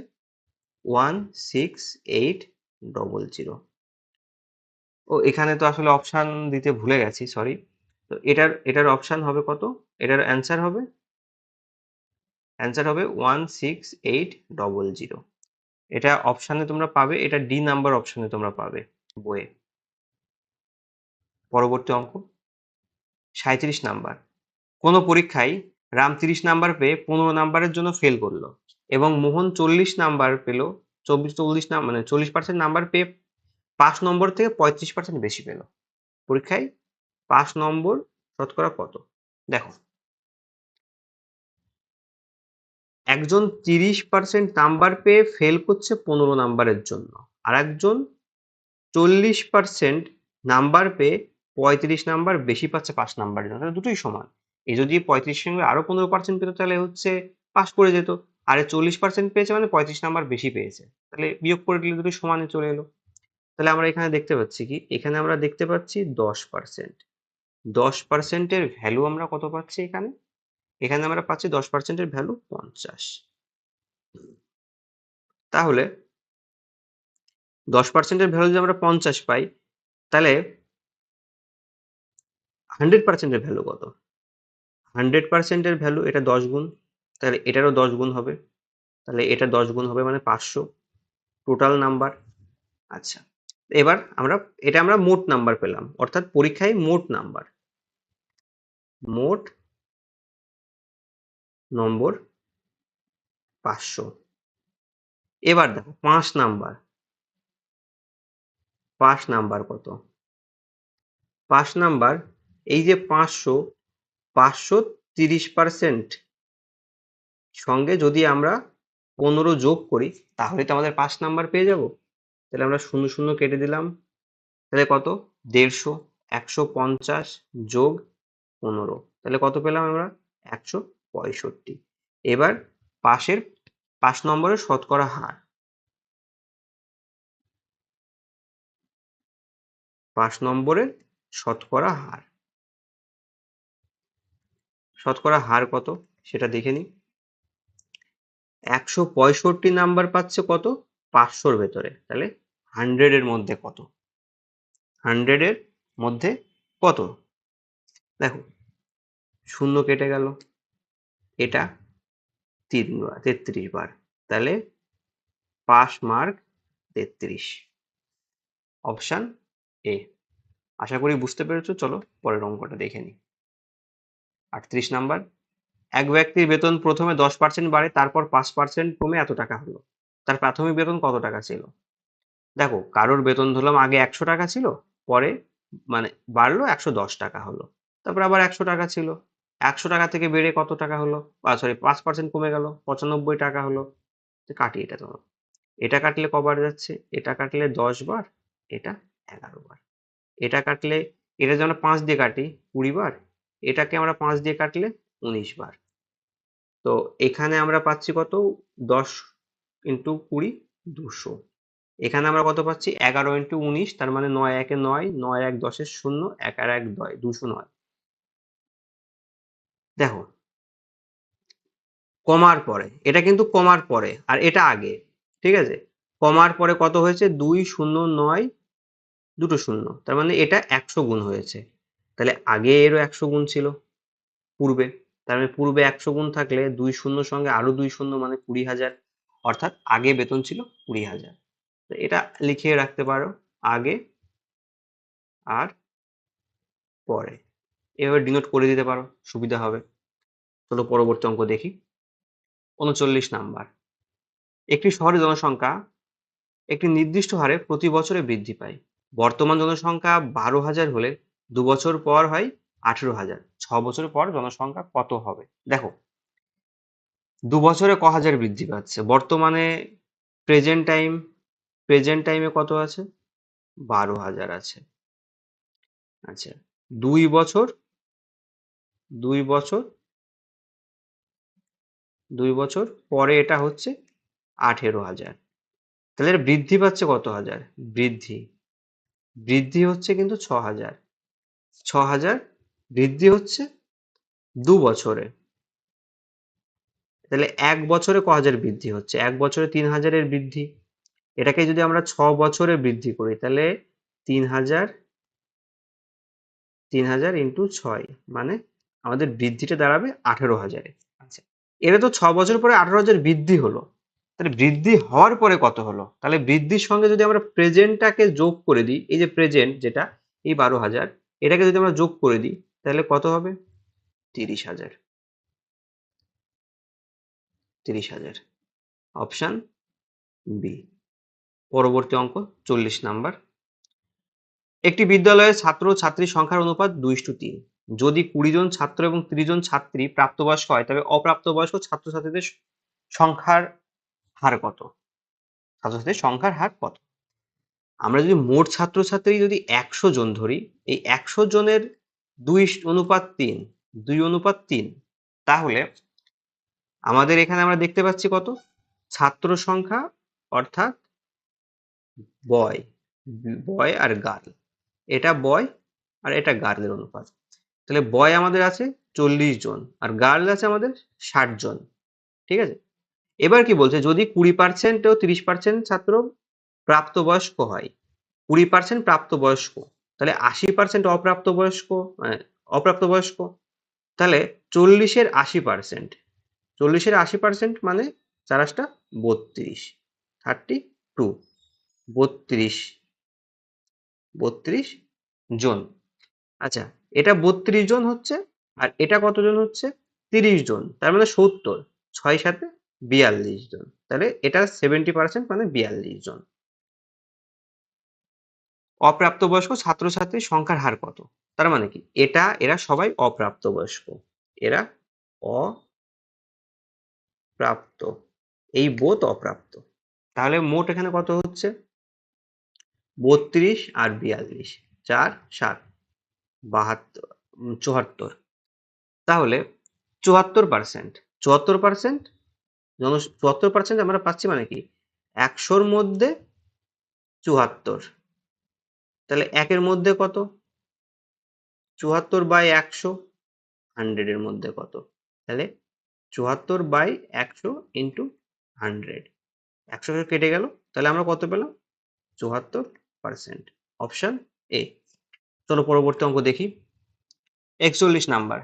16800। ও এখানে তো আসলে অপশন দিতে ভুলে গেছি, সরি। তো এটার অপশন হবে কত? এটার অ্যান্সার হবে 16800। এটা অপশনে তোমরা পাবে, এটা ডি নাম্বার অপশনে তোমরা পাবে বইয়ে। পরবর্তী অঙ্ক 37 নাম্বার। কোন পরীক্ষায় রাম 30 নাম্বার পেয়ে 15 নাম্বারের জন্য ফেল করলো এবং মোহন 40 নাম্বার পেল, 40% নাম্বার পেয়ে 5 নম্বর থেকে 35% বেশি পেল। পরীক্ষায় 5 নম্বর শতকরা কত? দেখো, একজন 30% নাম্বার পেয়ে ফেল করছে 15 নাম্বারের জন্য, আর একজন 40% নাম্বার পেয়ে 35 নাম্বার বেশি পাচ্ছে 5 নাম্বারের জন্য। তাহলে দুটোই সমান। এ যদি 35 সঙ্গে আরো 15% পেত তাহলে হচ্ছে পাস করে যেত। আর এ 40% পেয়েছে মানে 35 নাম্বার বেশি পেয়েছে। তাহলে বিয়োগ করে দিলে দুটোই সমানে চলে এলো। তাহলে আমরা এখানে দেখতে পাচ্ছি কি? এখানে আমরা দেখতে পাচ্ছি 10%। 10% এর ভ্যালু আমরা কত পাচ্ছি এখানে? এখানে আমরা পাচ্ছি 10% এর ভ্যালু 50। তাহলে 10% এর ভ্যালু যদি আমরা 50 পাই, তাহলে 100% এর ভ্যালু কত? 100% এর ভ্যালু এটা 10 গুণ। তাহলে এটারও 10 গুণ হবে। তাহলে এটা 10 গুণ হবে মানে 500 টোটাল নাম্বার। আচ্ছা, এবার আমরা মোট নাম্বার পেলাম, অর্থাৎ পরীক্ষায় মোট নাম্বার, মোট নম্বর 500। এবার দেখো 5 নাম্বার, 5 নাম্বার কত? 5 নাম্বার, এই যে 500, 530% সঙ্গে যদি আমরা 15 যোগ করি তাহলে তো আমাদের 5 নাম্বার পেয়ে যাব। তাহলে আমরা 0 0 কেটে দিলাম। তাহলে কত? 150, 150 যোগ 15, তাহলে কত পেলাম আমরা? 165। এবার পাশের 5 নম্বরের শতকরা হার, 5 নম্বরের শতকরা হার, শতকরা হার কত সেটা দেখে নিই। 165 নাম্বার পাচ্ছে কত? 500-র ভেতরে। তাহলে 100 এর মধ্যে কত? 100 এর মধ্যে কত? দেখো 0 কেটে গেল, এটা 33 বার, তাহলে পাস মার্ক 33। Option A. আশা করি বুঝতে পেরেছো। চলো পরের অঙ্কটা দেখে নিই। 38 নাম্বার। এক ব্যক্তির বেতন প্রথমে 10% বাড়ে, তারপর 5% কমে এত টাকা হলো। তার প্রাথমিক বেতন কত টাকা ছিল? দেখো, কারোর বেতন ধরলাম আগে 100 টাকা ছিল, পরে মানে বাড়লো 110 টাকা হলো, তারপর আবার 100 টাকা ছিল, 100 টাকা থেকে বেড়ে কত টাকা হলো? সরি, 5% কমে গেল, 95 টাকা হলো। কাটি এটা তোমার, এটা কাটলে কবার যাচ্ছে? এটা কাটলে 10 বার, এটা 11 বার। এটা কাটলে, এটা যদি আমরা 5 দিয়ে কাটি 20 বার, এটাকে আমরা 5 দিয়ে কাটলে 19 বার। তো এখানে আমরা পাচ্ছি কত? 10 ইন্টু 20, 200। এখানে আমরা কত পাচ্ছি? 11 ইন্টু 19, তার মানে 9 একে 9, 9 1 10 0, 1 আর 1 9, 209। দেখো, কমার পরে, এটা কিন্তু কমার পরে আর এটা আগে, ঠিক আছে? কমার পরে কত হয়েছে? 2 0 9 দুটো শূন্য, তার মানে এটা 100 গুণ হয়েছে। তাহলে আগে এরও 100 গুণ ছিল পূর্বে, তার মানে পূর্বে 100 গুণ থাকলে 2 শূন্যর সঙ্গে আরো 2 শূন্য মানে 20,000, অর্থাৎ আগে বেতন ছিল 20,000। তো এটা লিখিয়ে রাখতে পারো, আগে আর পরে, এভাবে ডিনোট করে দিতে পারো, সুবিধা হবে। চলো পরবর্তী অঙ্ক দেখি। 39 নাম্বার। একটি শহরের জনসংখ্যা একটি নির্দিষ্ট হারে প্রতি বছরে বৃদ্ধি পায়। বর্তমান জনসংখ্যা 12,000 হলে 2 বছর পর হয় 18,000। 6 বছর পর জনসংখ্যা কত হবে? দেখো 2 বছরে ক হাজার বৃদ্ধি পাচ্ছে, বর্তমানে প্রেজেন্ট টাইমে কত আছে? 12,000 আছে। আচ্ছা, 2 বছর 2 বছর 2 বছর পরে এটা হচ্ছে 18,000। তাহলে এটা বৃদ্ধি পাচ্ছে কত হাজার? বৃদ্ধি হচ্ছে কিন্তু 6,000। 6,000 বৃদ্ধি হচ্ছে 2 বছরে। তাহলে 1 বছরে ক হাজার বৃদ্ধি হচ্ছে? 1 বছরে 3,000 এর বৃদ্ধি। এটাকে যদি আমরা 6 বছরে বৃদ্ধি করি তাহলে 3,000 ইন্টু 6 মানে আমাদের বৃদ্ধিটা দাঁড়াবে 18,000। আচ্ছা, এটা তো 6 বছর পরে 18,000 বৃদ্ধি হলো, তাহলে বৃদ্ধি হওয়ার পরে কত হলো? তাহলে বৃদ্ধির সঙ্গে যদি আমরা প্রেজেন্টটাকে যোগ করে দিই, এই যে প্রেজেন্ট যেটা এই 12,000, এটাকে যদি আমরা যোগ করে দিই তাহলে কত হবে? 30,000। 30,000 অপশন বি। পরবর্তী অঙ্ক 40 নাম্বার। একটি বিদ্যালয়ে ছাত্র ছাত্রীর সংখ্যার অনুপাত 2:3। যদি 20 জন ছাত্র এবং 30 জন ছাত্রী প্রাপ্তবয়স্ক হয় তবে অপ্রাপ্তবয়স্ক ছাত্রছাত্রীদের সংখ্যার হার কত? ছাত্রছাত্রীদের সংখ্যার হার কত? আমরা যদি মোট ছাত্রছাত্রী যদি 100 জন ধরি, এই 100 জনের 2:3, তাহলে আমাদের এখানে আমরা দেখতে পাচ্ছি কত? ছাত্র সংখ্যা অর্থাৎ বয় বয় আর গার্ল, এটা বয় আর এটা গার্লের অনুপাত। তাহলে বয় আমাদের আছে 40 জন আর গার্ল আছে আমাদের 60 জন। ঠিক আছে, এবার কি বলছে? যদি 20% ও 30% ছাত্র প্রাপ্তবয়স্ক হয়, 20% প্রাপ্তবয়স্ক, তাহলে 80% অপ্রাপ্তবয়স্ক, অপ্রাপ্তবয়স্ক। তাহলে 40-এর 80% মানে 4-32, 32 জন। আচ্ছা, এটা 32 জন হচ্ছে আর এটা কতজন হচ্ছে? 30 জন, তার মানে 70। 6 × 7 42 জন, তাহলে এটা 70% মানে 42 জন। অপ্রাপ্তবয়স্ক ছাত্রছাত্রীর সংখ্যার হার কত? তার মানে কি? এরা সবাই অপ্রাপ্তবয়স্ক, এরা অপ্রাপ্ত, এই বোথ অপ্রাপ্ত। তাহলে মোট এখানে কত হচ্ছে? 32 আর 42, 4 7 72, 74। তাহলে 74%, 74% আমরা পাচ্ছি মানে কি? 100-র মধ্যে 74। তাহলে 1-এর মধ্যে কত? 74/100। 100-এর মধ্যে কত? তাহলে 74/100 ইন্টু 100, 100 কেটে গেল, তাহলে আমরা কত পেলাম? 74%। Option A. চলো পরবর্তী অঙ্ক দেখি। 41 নাম্বার।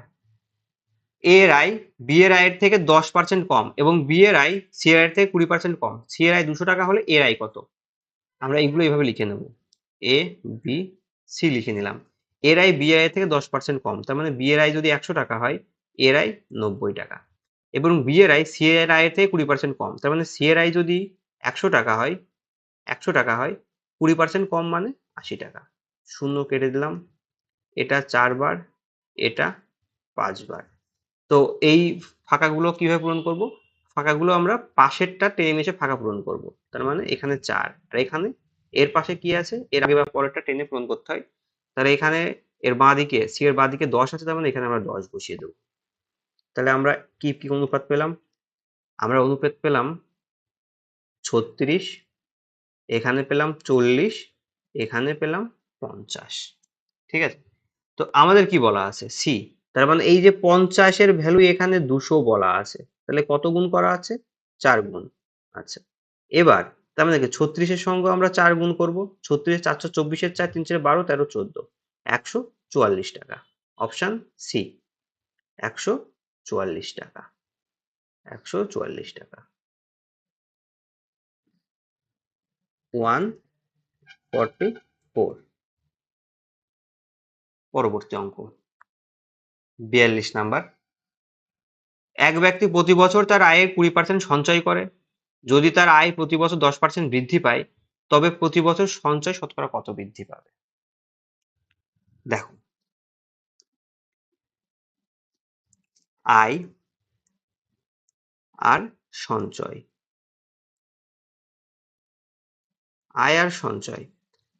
এ এর আয় বি এর আয়ের থেকে 10% কম এবং বি এর আয় সি এর আয়ের থেকে 20% কম। সি এর আয় 200 টাকা হলে এর আয় কত? আমরা এগুলো এইভাবে লিখে নেব, এ বি সি লিখে নিলাম। এর আয় বি এর আয়ের থেকে 10% কম, তার মানে বি এর আয় যদি 100 টাকা হয়, এর আয় 90 টাকা। এবং বি এর আয় সি এর আয়ের থেকে 20% কম, তার মানে সি এর আয় যদি 100 টাকা হয়, 20% কম মানে 80 টাকা। শূন্য কেটে দিলাম, এটা 4 বার, এটা 5 বার। তো এই ফাঁকাগুলো কিভাবে পূরণ করব? ফাঁকাগুলো আমরা পাশেরটা টেনে নিয়ে এসে ফাঁকা পূরণ করব। তার মানে এখানে 4 আর এখানে এর পাশে কি আছে? এর আগে বা পরেরটা টেনে পূরণ করতে হয়। তাহলে এখানে এর বাঁদিকে সি এর বাঁদিকে 10 আছে, তার মানে এখানে আমরা 10 বসিয়ে দেব। তাহলে আমরা কি অনুপাত পেলাম? আমরা অনুপাত পেলাম 36, এখানে পেলাম 40, এখানে পেলাম 50। ঠিক আছে, তো আমাদের কি বলা আছে? সি। তার মানে এই যে 50-এর ভ্যালু এখানে 200 বলা আছে, তাহলে কত গুণ করা আছে? 4 গুণ। আচ্ছা, এবার তার মানে কি 36-এর সঙ্গে আমরা 4 গুণ করব। 36 424-এর 4 3 4 12 13 14, 144 টাকা। অপশন সি 144 টাকা। 144 টাকা। 144। পরবর্তী অঙ্ক 42 নাম্বার। এক ব্যক্তি প্রতি বছর তার আয়ের 20% সঞ্চয় করে। যদি তার আয় প্রতি বছর 10% বৃদ্ধি পায়, তবে প্রতি বছর সঞ্চয় শতকরা কত বৃদ্ধি পাবে? দেখো, আয় আর সঞ্চয়। আয় আর সঞ্চয়।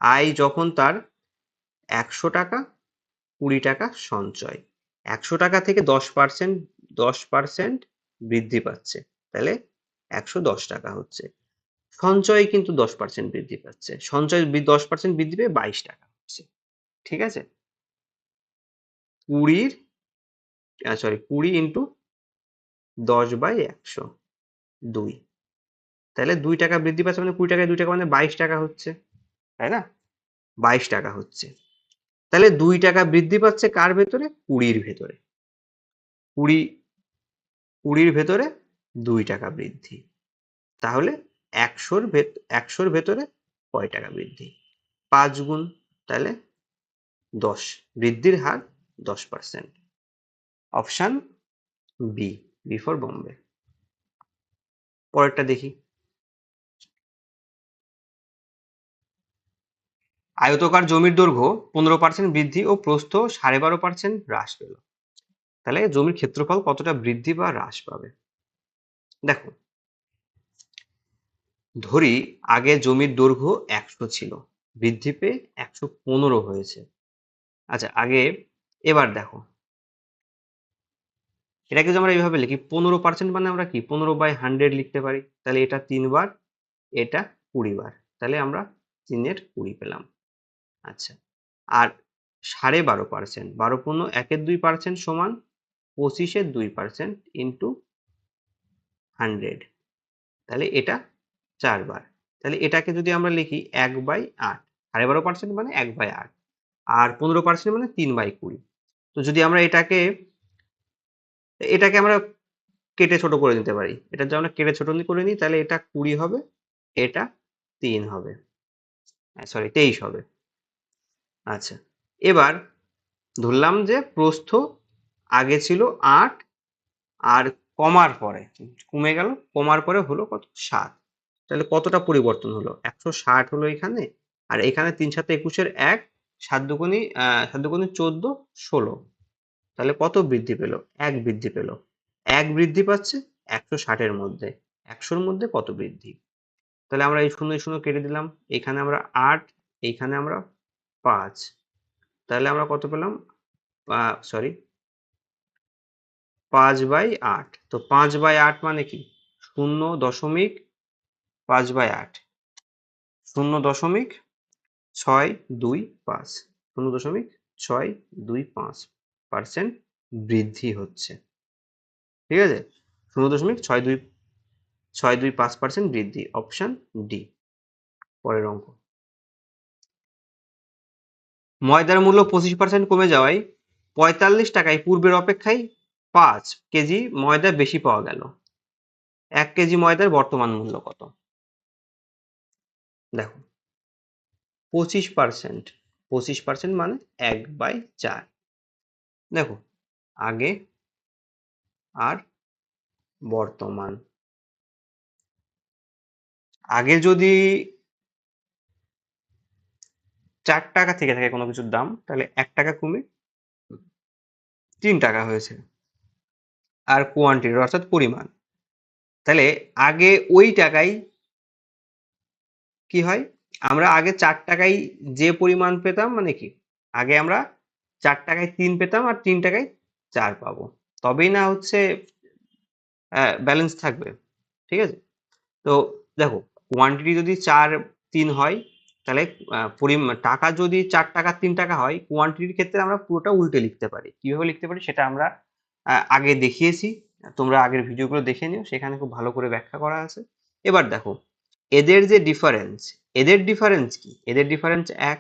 আয় যখন তার 100 টাকা, 20 টাকা সঞ্চয়। 100 টাকা থেকে 10% বৃদ্ধি পাচ্ছে, তাহলে 110 টাকা হচ্ছে। সঞ্চয় কিন্তু 10% বৃদ্ধি পাচ্ছে, সঞ্চয় 10% বৃদ্ধি পেয়ে 22 টাকা হচ্ছে। ঠিক আছে, 20 ইন্টু 10/100, 2। তাহলে 2 টাকা বৃদ্ধি পাচ্ছে মানে 20 টাকায় 2 টাকা মানে 22 টাকা হচ্ছে, তাই না? 22 টাকা হচ্ছে। তাহলে 2 টাকা বৃদ্ধি পাচ্ছে কার ভেতরে? 20-র ভেতরে। 20-র ভেতরে 2 টাকা বৃদ্ধি। তাহলে 100-র ভেতরে কয় টাকা বৃদ্ধি? 5 গুণ, তাহলে 10। বৃদ্ধির হার 10%। Option B, B for Bombay. পরেরটা দেখি। আয়তকার জমির দৈর্ঘ্য 15% বৃদ্ধি ও প্রস্থ 12.5% হ্রাস পেল। তাহলে জমির ক্ষেত্রফল কতটা বৃদ্ধি বা হ্রাস পাবে? দেখো, ধরি আগে জমির দৈর্ঘ্য 100 ছিল, বৃদ্ধি পেয়ে 115 হয়েছে। আচ্ছা, এবার দেখো, এটাকে যদি আমরা এইভাবে লিখি, 15% মানে আমরা কি 15/100 লিখতে পারি। তাহলে এটা 3 বার, এটা 20 বার, তাহলে আমরা 3-এর 20 পেলাম। আচ্ছা, আর 12.5%, 12 পূর্ণ 1-এর 2% সমান 25-এর 2% ইন্টু 100, তাহলে এটা 4 বার। তাহলে এটাকে যদি আমরা লিখি 1/8, 12.5% মানে 1/8, আর 15% মানে 3/20। তো যদি আমরা এটাকে আমরা কেটে ছোট করে নিতে পারি। এটা যদি আমরা কেটে ছোট করে নিই, তাহলে এটা 20 হবে, এটা 3 হবে, সরি 23 হবে। আচ্ছা, এবার ধরলাম যে প্রস্থ আগে ছিল 8, আর কমার পরে কমে গেল, কমার পরে হলো কত? 7। তাহলে কতটা পরিবর্তন হলো? 160 হলো এখানে, আর এখানে 3 7 21-এর 1, 7 দুগুণী 14, 16। তাহলে কত বৃদ্ধি পেল? 1 বৃদ্ধি পেল। 1 বৃদ্ধি পাচ্ছে 160-এর মধ্যে। 100-র মধ্যে কত বৃদ্ধি? তাহলে আমরা এই 0 0 কেটে দিলাম। এখানে আমরা 8, এইখানে আমরা 5। তাহলে আমরা কত পেলাম? সরি, 5/8। তো 5/8 মানে কি? 0.5/8, 0.625, 0.625% বৃদ্ধি হচ্ছে। ঠিক আছে, 0.625% বৃদ্ধি। Option D. পরের অঙ্ক, ময়দার মূল্য 25% কমে যাওয়ায় 45 টাকায় পূর্বের অপেক্ষায় 5 কেজি ময়দা বেশি পাওয়া গেল। 1 কেজি ময়দার বর্তমান মূল্য কত? দেখো, 25% মানে 1/4। দেখো, আগে আর বর্তমান। আগে যদি 4 টাকা থেকে থাকে কোনো কিছুর দাম, তাহলে 1 টাকা কমে 3 টাকা হয়েছে। আর কোয়ান্টিটি অর্থাৎ পরিমাণ, তাহলে আগে ওই টাকায় কি হয়? আমরা আগে 4 টাকায় যে পরিমাণ পেতাম, মানে কি আগে আমরা 4 টাকায় 3 পেতাম আর 3 টাকায় 4 পাবো, তবেই না হচ্ছে ব্যালেন্স থাকবে। ঠিক আছে, তো দেখো, কোয়ান্টিটি যদি 4 3 হয়, তাহলে টাকা যদি 4 টাকা 3 টাকা হয়, কোয়ান্টিটির ক্ষেত্রে আমরা পুরোটা উল্টে লিখতে পারি। কিভাবে লিখতে পারি সেটা আমরা আগে দেখিয়েছি, তোমরা আগের ভিডিওগুলো দেখে নিও, সেখানে খুব ভালো করে ব্যাখ্যা করা আছে। এবার দেখো, এদের যে ডিফারেন্স, এদের ডিফারেন্স কি? এদের ডিফারেন্স 1।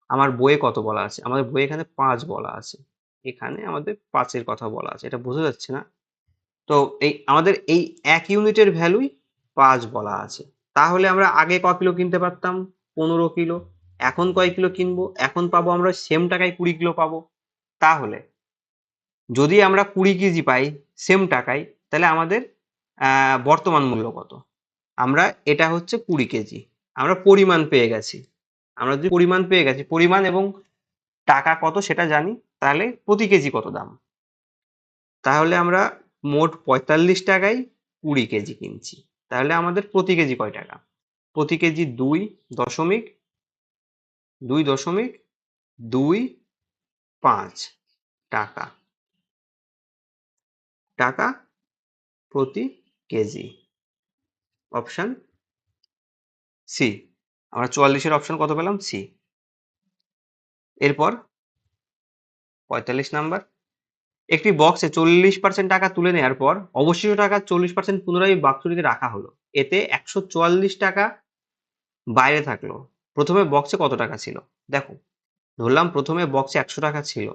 আমার বইয়ে কত বলা আছে? আমাদের বইয়ে এখানে 5 বলা আছে। এখানে আমাদের 5 এর কথা বলা আছে। এটা বোঝা যাচ্ছে না? তো আমাদের এই 1 ইউনিটের ভ্যালুই 5 বলা আছে। তাহলে আমরা আগে ক কিলো কিনতে পারতাম? 15 কিলো। এখন কয় কিলো কিনবো? এখন পাবো আমরা সেম টাকায় 20 কিলো পাবো। তাহলে যদি আমরা 20 কেজি পাই সেম টাকায়, তাহলে আমাদের বর্তমান মূল্য কত? আমরা এটা হচ্ছে 20 কেজি। আমরা পরিমাণ পেয়ে গেছি। আমরা যদি পরিমাণ পেয়ে গেছি, পরিমাণ এবং টাকা কত সেটা জানি, তাহলে প্রতি কেজি কত দাম? তাহলে আমরা মোট 45 টাকায় 20 কেজি কিনছি। তাহলে আমাদের প্রতি কেজি কয় টাকা? প্রতি কেজি 2.25 টাকা টাকা প্রতি কেজি। Option C. আমরা 44 এর অপশন কত পেলাম? সি। এরপর 45 নাম্বার, একটি বক্সে 40% টাকা তুলে নেওয়ার পর অবশিষ্ট টাকা 40% পুনরায় বাক্সটিতে রাখা হলো। এতে 144 টাকা বাইরে থাকলো। প্রথমে বক্সে কত টাকা ছিল? দেখো, ধরলাম প্রথমে বক্সে 100 টাকা ছিল।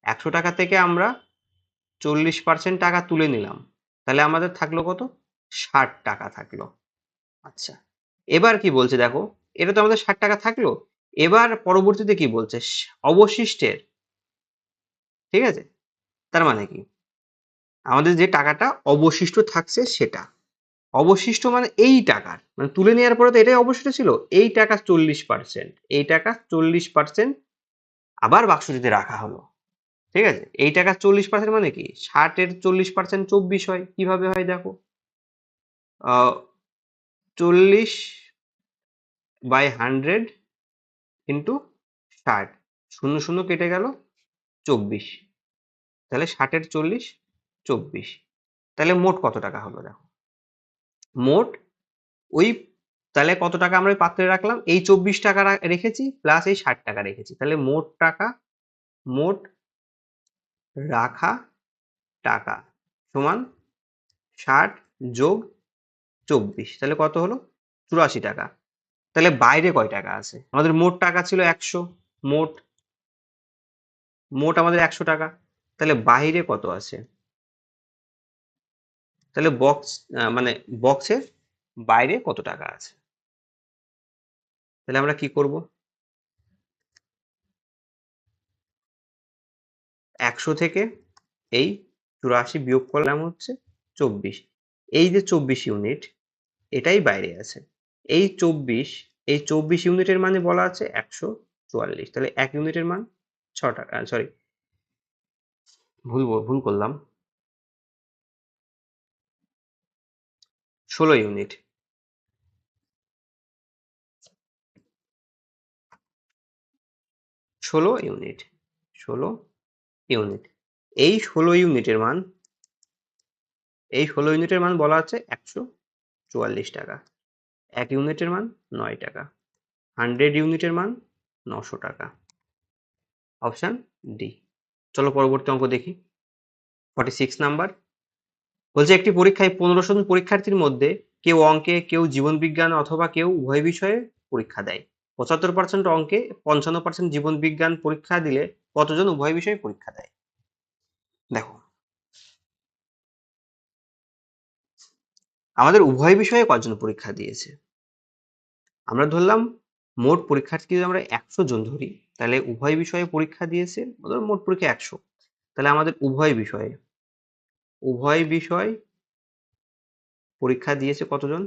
100 টাকা থেকে আমরা 40% টাকা তুলে নিলাম। তাহলে আমাদের থাকলো কত? 60 টাকা থাকলো। আচ্ছা, এবার কি বলছে দেখো, এটা তো আমাদের 60 টাকা থাকলো। এবার পরবর্তীতে কি বলছে? অবশিষ্টের, ঠিক আছে? তার মানে কি? আমাদের যে টাকাটা অবশিষ্ট থাকছে সেটা। অবশিষ্ট মানে এই টাকার, মানে তুলে নেওয়ার পরে তো এটাই অবশিষ্ট ছিল। এই টাকা 40%, এই টাকা 40% আবার বাক্সটিতে রাখা হলো। ঠিক আছে? এই টাকা 40% মানে কি? 60 এর 40% 24 হয়। কিভাবে হয় দেখো, 40/100 ইন্টু 60, শূন্য শূন্য কেটে গেল 24। তাহলে 60 এর 40, 24। তাহলে মোট কত টাকা হলো দেখো, মোট ওই, তাহলে কত টাকা আমরা ওই পাত্রে রাখলাম? এই 24 টাকা রেখেছি প্লাস এই 60 টাকা রেখেছি। তাহলে মোট টাকা, মোট রাখা টাকা সমান 60 যোগ 24। তাহলে কত হলো? 84 টাকা। তাহলে বাইরে কয় টাকা আছে? আমাদের মোট টাকা ছিল 100। মোট মোট আমাদের 100 টাকা। তাহলে বাইরে কত আছে? তাহলে বক্স, মানে বক্সের বাইরে কত টাকা আছে? তাহলে আমরা কি করব? 100 থেকে এই 84 বিয়োগ করলাম হচ্ছে 24। এই যে 24 ইউনিট, এটাই বাইরে আছে। এই 24 ইউনিটের মানে বলা আছে 144। তাহলে 1 ইউনিটের মান 6 টাকা, সরি, ভুল করলাম, 16 ইউনিট। 16 unit, 16 unit. এই 16 ইউনিটের মান, এই 16 ইউনিটের মান বলা আছে 144 টাকা। 1 ইউনিটের মান 9 টাকা। 100 ইউনিটের মান 900 টাকা। Option D. চলো পরবর্তী অঙ্ক দেখি। 46 নাম্বার বলছে, একটি পরীক্ষায় 15 জন পরীক্ষার্থীর মধ্যে কেউ অঙ্কে, কেউ জীবনবিজ্ঞান অথবা কেউ উভয় বিষয়ে পরীক্ষা দেয়। 75% অঙ্কে, 55% জীবনবিজ্ঞান পরীক্ষা দিলে কতজন উভয় বিষয়ে পরীক্ষা দেয়? দেখো, আমাদের উভয় বিষয়ে কতজন পরীক্ষা দিয়েছে? আমরা ধরলাম মোট পরীক্ষার্থী যদি আমরা 100 জন ধরি, তাহলে উভয় বিষয়ে পরীক্ষা দিয়েছে, মোট পরীক্ষা 100। তাহলে আমাদের উভয় বিষয় পরীক্ষা দিয়েছে কতজন?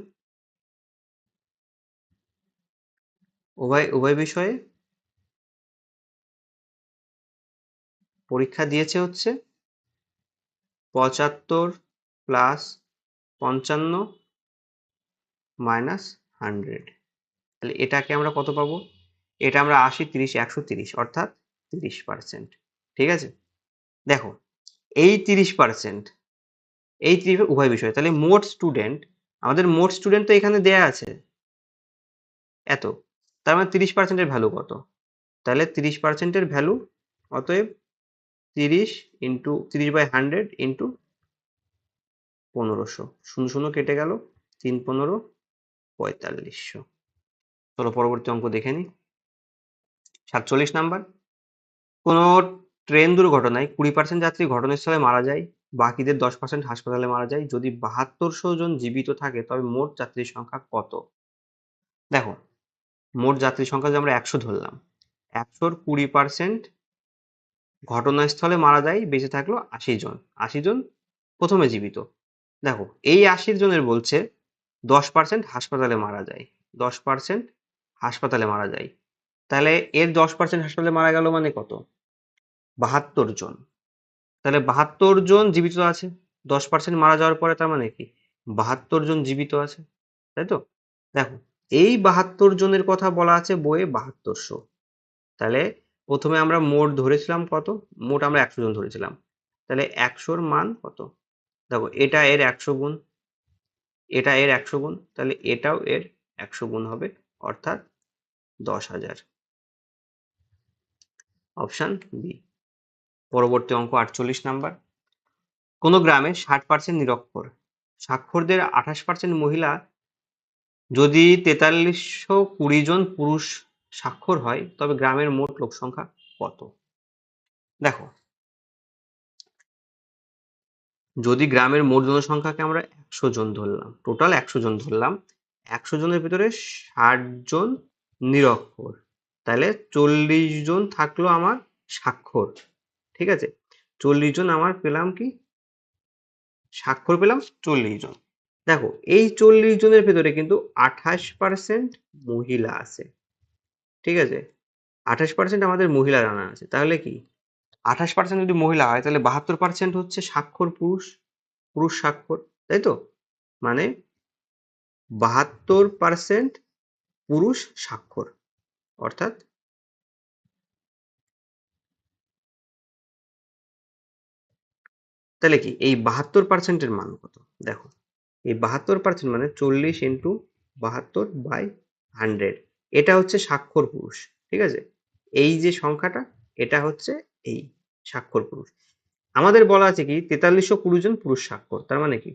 উভয় বিষয়ে পরীক্ষা দিয়েছে হচ্ছে 75 প্লাস 55 মাইনাস 100। তাহলে এটাকে আমরা কত পাবো? এটা আমরা 80, 30, 130, অর্থাৎ 30%। ঠিক আছে? দেখো, এই 30%, এই 30 উভয় বিষয়, তাহলে মোট স্টুডেন্ট, আমাদের মোট স্টুডেন্ট তো এখানে দেয়া আছে এত। তার মানে 30% এর ভ্যালু কত? তাহলে 30% এর ভ্যালু, অতএব 30 ইন্টু 30/100 ইন্টু 1500, শূন্য শূন্য কেটে গেল, 3 15 4500। চলো পরবর্তী অঙ্ক দেখে নিই। 47 নাম্বার, কোনো ট্রেন দুর্ঘটনায় 20% যাত্রী ঘটনাস্থলে মারা যায়, বাকিদের 10% হাসপাতালে মারা যায়। যদি 7200 জন জীবিত থাকে তবে মোট যাত্রীর সংখ্যা কত? দেখো, মোট যাত্রী সংখ্যা যদি আমরা 100 ধরলাম, 100-র 20% ঘটনাস্থলে মারা যায়, বেঁচে থাকলো 80 জন। 80 জন প্রথমে জীবিত। দেখো, এই 80 জনের বলছে 10% হাসপাতালে মারা যায়, 10% হাসপাতালে মারা যায়। তাহলে এর 10% হাসপাতালে মারা গেল মানে কত? 72 জন। তাহলে 72 জন জীবিত আছে, 10% মারা যাওয়ার পরে, তার মানে কি 72 জন জীবিত আছে, তাই তো? দেখো, এই 72 জনের কথা বলা আছে বইয়ে 7200। তাহলে প্রথমে আমরা মোট ধরেছিলাম কত? মোট আমরা 100 জন ধরেছিলাম। তাহলে 100-র মান কত? দেখো, এটা এর 100 গুণ, এটা এর 100 গুণ, তাহলে এটাও এর 100 গুণ হবে, অর্থাৎ 10,000। Option B. পরবর্তী অঙ্ক 48 নাম্বার। কোন গ্রামে 60% নিরক্ষর, সাক্ষরদের 28% মহিলা, যদি 4320 জন পুরুষ সাক্ষর হয় তবে গ্রামের মোট লোক সংখ্যা কত? দেখো, যদি গ্রামের মোট জনসংখ্যাকে আমরা 100 জন ধরলাম, টোটাল 100 জন ধরলাম, 100 জনের ভিতরে 60 জন নিরক্ষর, তাহলে 40 জন থাকলো আমার স্বাক্ষর, ঠিক আছে? 40 জন আমার পেলাম কি? স্বাক্ষর পেলাম 40 জন। দেখো, এই 40 জনের ভেতরে কিন্তু 28% মহিলা আছে, ঠিক আছে? 28% আমাদের মহিলা জানা আছে। তাহলে কি 28% যদি মহিলা হয় তাহলে 72% হচ্ছে স্বাক্ষর পুরুষ, পুরুষ স্বাক্ষর, তাই তো? মানে 72% পুরুষ স্বাক্ষর, অর্থাৎ তাহলে কি এই 72%-এর মান কত? দেখো, এই 72% মানে 40 ইন্টু 72/100, এটা হচ্ছে স্বাক্ষর পুরুষ, ঠিক আছে? এই যে সংখ্যাটা, এটা হচ্ছে এই স্বাক্ষর পুরুষ। আমাদের বলা আছে কি 4320 জন পুরুষ স্বাক্ষর, তার মানে কি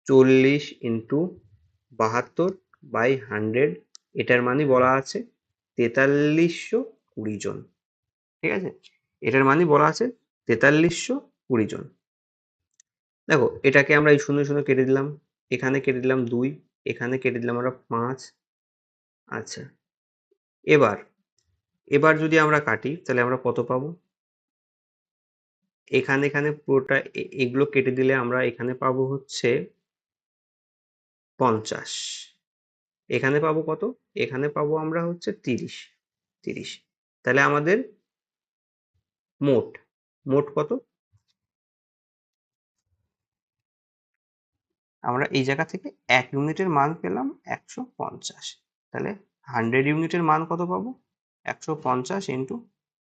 40 ইন্টু 72/100, এটার মানে বলা আছে 4320 জন, ঠিক আছে? এটার মানে বলা আছে 4320 জন। দেখো, এটাকে আমরা এই শূন্য শূন্য কেটে দিলাম, এখানে কেটে দিলাম 2, এখানে কেটে দিলাম আমরা 5। আচ্ছা, এবার এবার যদি আমরা কাটি তাহলে আমরা কত পাবো? এখানে এখানে পুরোটা এগুলো কেটে দিলে আমরা এখানে পাবো হচ্ছে 50। এখানে পাবো কত? এখানে পাবো আমরা হচ্ছে 30। 30। তাহলে আমাদের মোট, মোট কত? আমরা এই জায়গা থেকে 1 ইউনিটের মান পেলাম 150। তাহলে 100 ইউনিটের মান কত পাবো? 150 ইন্টু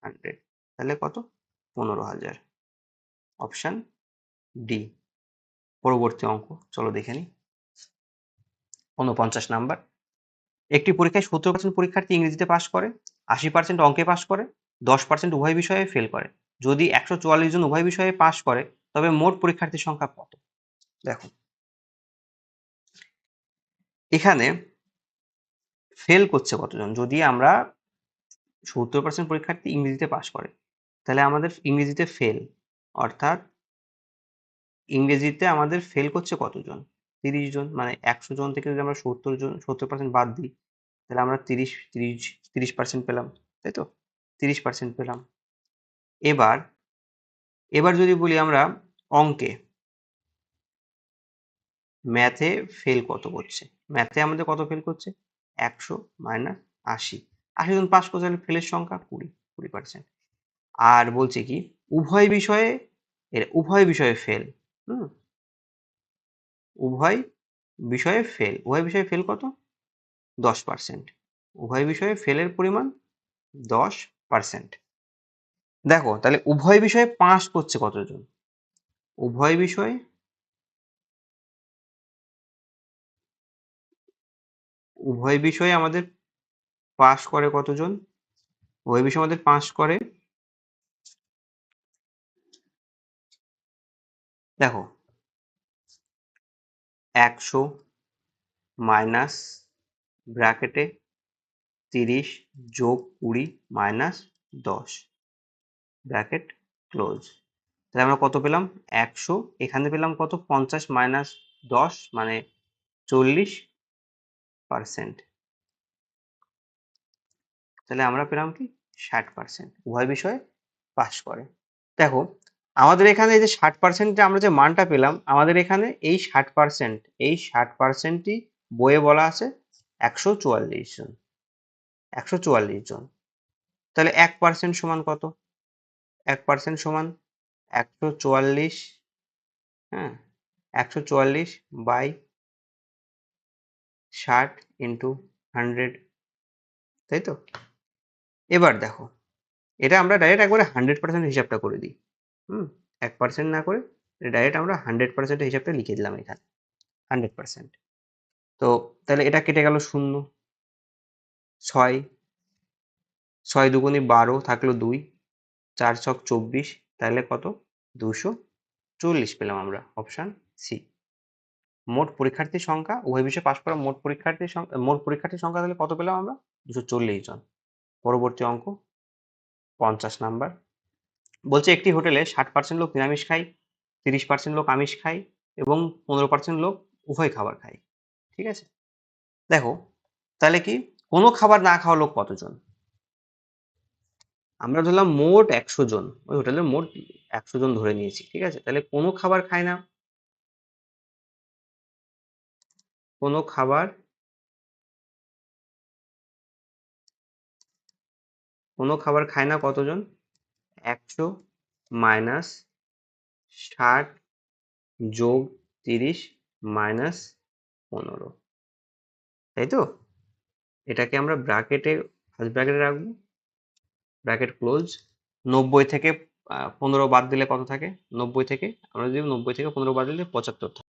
100, তাহলে কত? 15,000। Option D. পরবর্তী অঙ্ক চলো দেখে নিই। 49 নাম্বার। একটি পরীক্ষায় 70% পরীক্ষার্থী ইংরেজিতে পাশ করে, 80% অঙ্কে পাশ করে, 10% উভয় বিষয়ে ফেল করে। যদি 144 জন উভয় বিষয়ে পাশ করে তবে মোট পরীক্ষার্থীর সংখ্যা কত? দেখো, এখানে ফেল করছে কতজন? যদি আমরা 70% পরীক্ষার্থী ইংরেজিতে পাশ করে, তাহলে আমাদের ইংরেজিতে ফেল, অর্থাৎ ইংরেজিতে আমাদের ফেল করছে কতজন? 30 জন। মানে 100 জন থেকে যদি আমরা 70% বাদ দিই, তাহলে আমরা 30% পেলাম, তাই তো? 30% পেলাম। এবার এবার যদি বলি আমরা অঙ্কে, ম্যাথে ফেল কত করছে? ম্যাথে আমাদের কত ফেল করছে? 100 মাইনাস 80। 80 জন পাস করছে, তাহলে ফেলের সংখ্যা 20%। আর বলছে কি উভয় বিষয়ে, উভয় বিষয়ে ফেল, হুম, উভয় বিষয়ে ফেল, উভয় বিষয়ে ফেল কত? 10%। উভয় বিষয়ে ফেলের পরিমাণ 10%। দেখো, তাহলে উভয় বিষয়ে পাস করছে কতজন? উভয় বিষয়ে, উভয় বিষয়ে আমাদের পাস করে কতজন? উভয় বিষয়ে আমাদের পাস করে, দেখো, 100 মাইনাস ব্র্যাকেটে 30 যোগ 20 মাইনাস 10 ব্র্যাকেট ক্লোজ। তাহলে আমরা কত পেলাম? 100। এখানে পেলাম কত? 50 মাইনাস 10 মানে 40%। তাহলে আমরা পেলাম কি? 60%। উভয় বিষয়ে পাস করে। দেখো আমাদের এখানে এই যে 60% আমরা যে মানটা পেলাম, আমাদের এখানে এই 60%ই বইয়ে বলা আছে 144 জন। 144 জন। তাহলে 1% সমান কত? 1% সমান 144, হ্যাঁ, 144 বাই 60 ইন্টু 100, তাই তো? এবার দেখো এটা আমরা ডাইরেক্ট একবারে 100% হিসাবটা করে দিই। 1% না করে ডাইরেক্ট আমরা 100% হিসাবটা লিখে দিলাম এখানে 100%। তো তাহলে এটা কেটে গেল 0, 6, 6 দুগুণে 12 থাকলো 2, 4 ছক 24, তাহলে কত? 240 পেলাম আমরা, অপশন সি। মোট পরীক্ষার্থীর সংখ্যা, উভয় বিষয়ে পাশ করা মোট পরীক্ষার্থীর সংখ্যা তাহলে কত পেলাম আমরা? 240 জন। পরবর্তী অঙ্ক 50 নাম্বার। বলছে একটি হোটেলে 60% লোক নিরামিষ খায়, 30% লোক আমিষ খায় এবং 15% লোক উভয় খাবার খায়। ঠিক আছে? দেখো তাহলে কি কোনো খাবার না খাওয়া লোক কতজন? আমরা ধরলাম মোট 100 জন, ওই হোটেলে মোট 100 জন ধরে নিয়েছি। ঠিক আছে? তাহলে কোনো খাবার খায় না, কোনো খাবার খায় না কতজন? 100 মাইনাস 60 যোগ 30 মাইনাস 15, তাই তো? এটাকে আমরা ব্র্যাকেটে, ফার্স্ট ব্র্যাকেটে রাখবো, ব্র্যাকেট ক্লোজ। 90 থেকে 15 বাদ দিলে কত থাকে? 90 থেকে আমরা যদি 90 থেকে 15 বাদ দিলে 75 থাকে।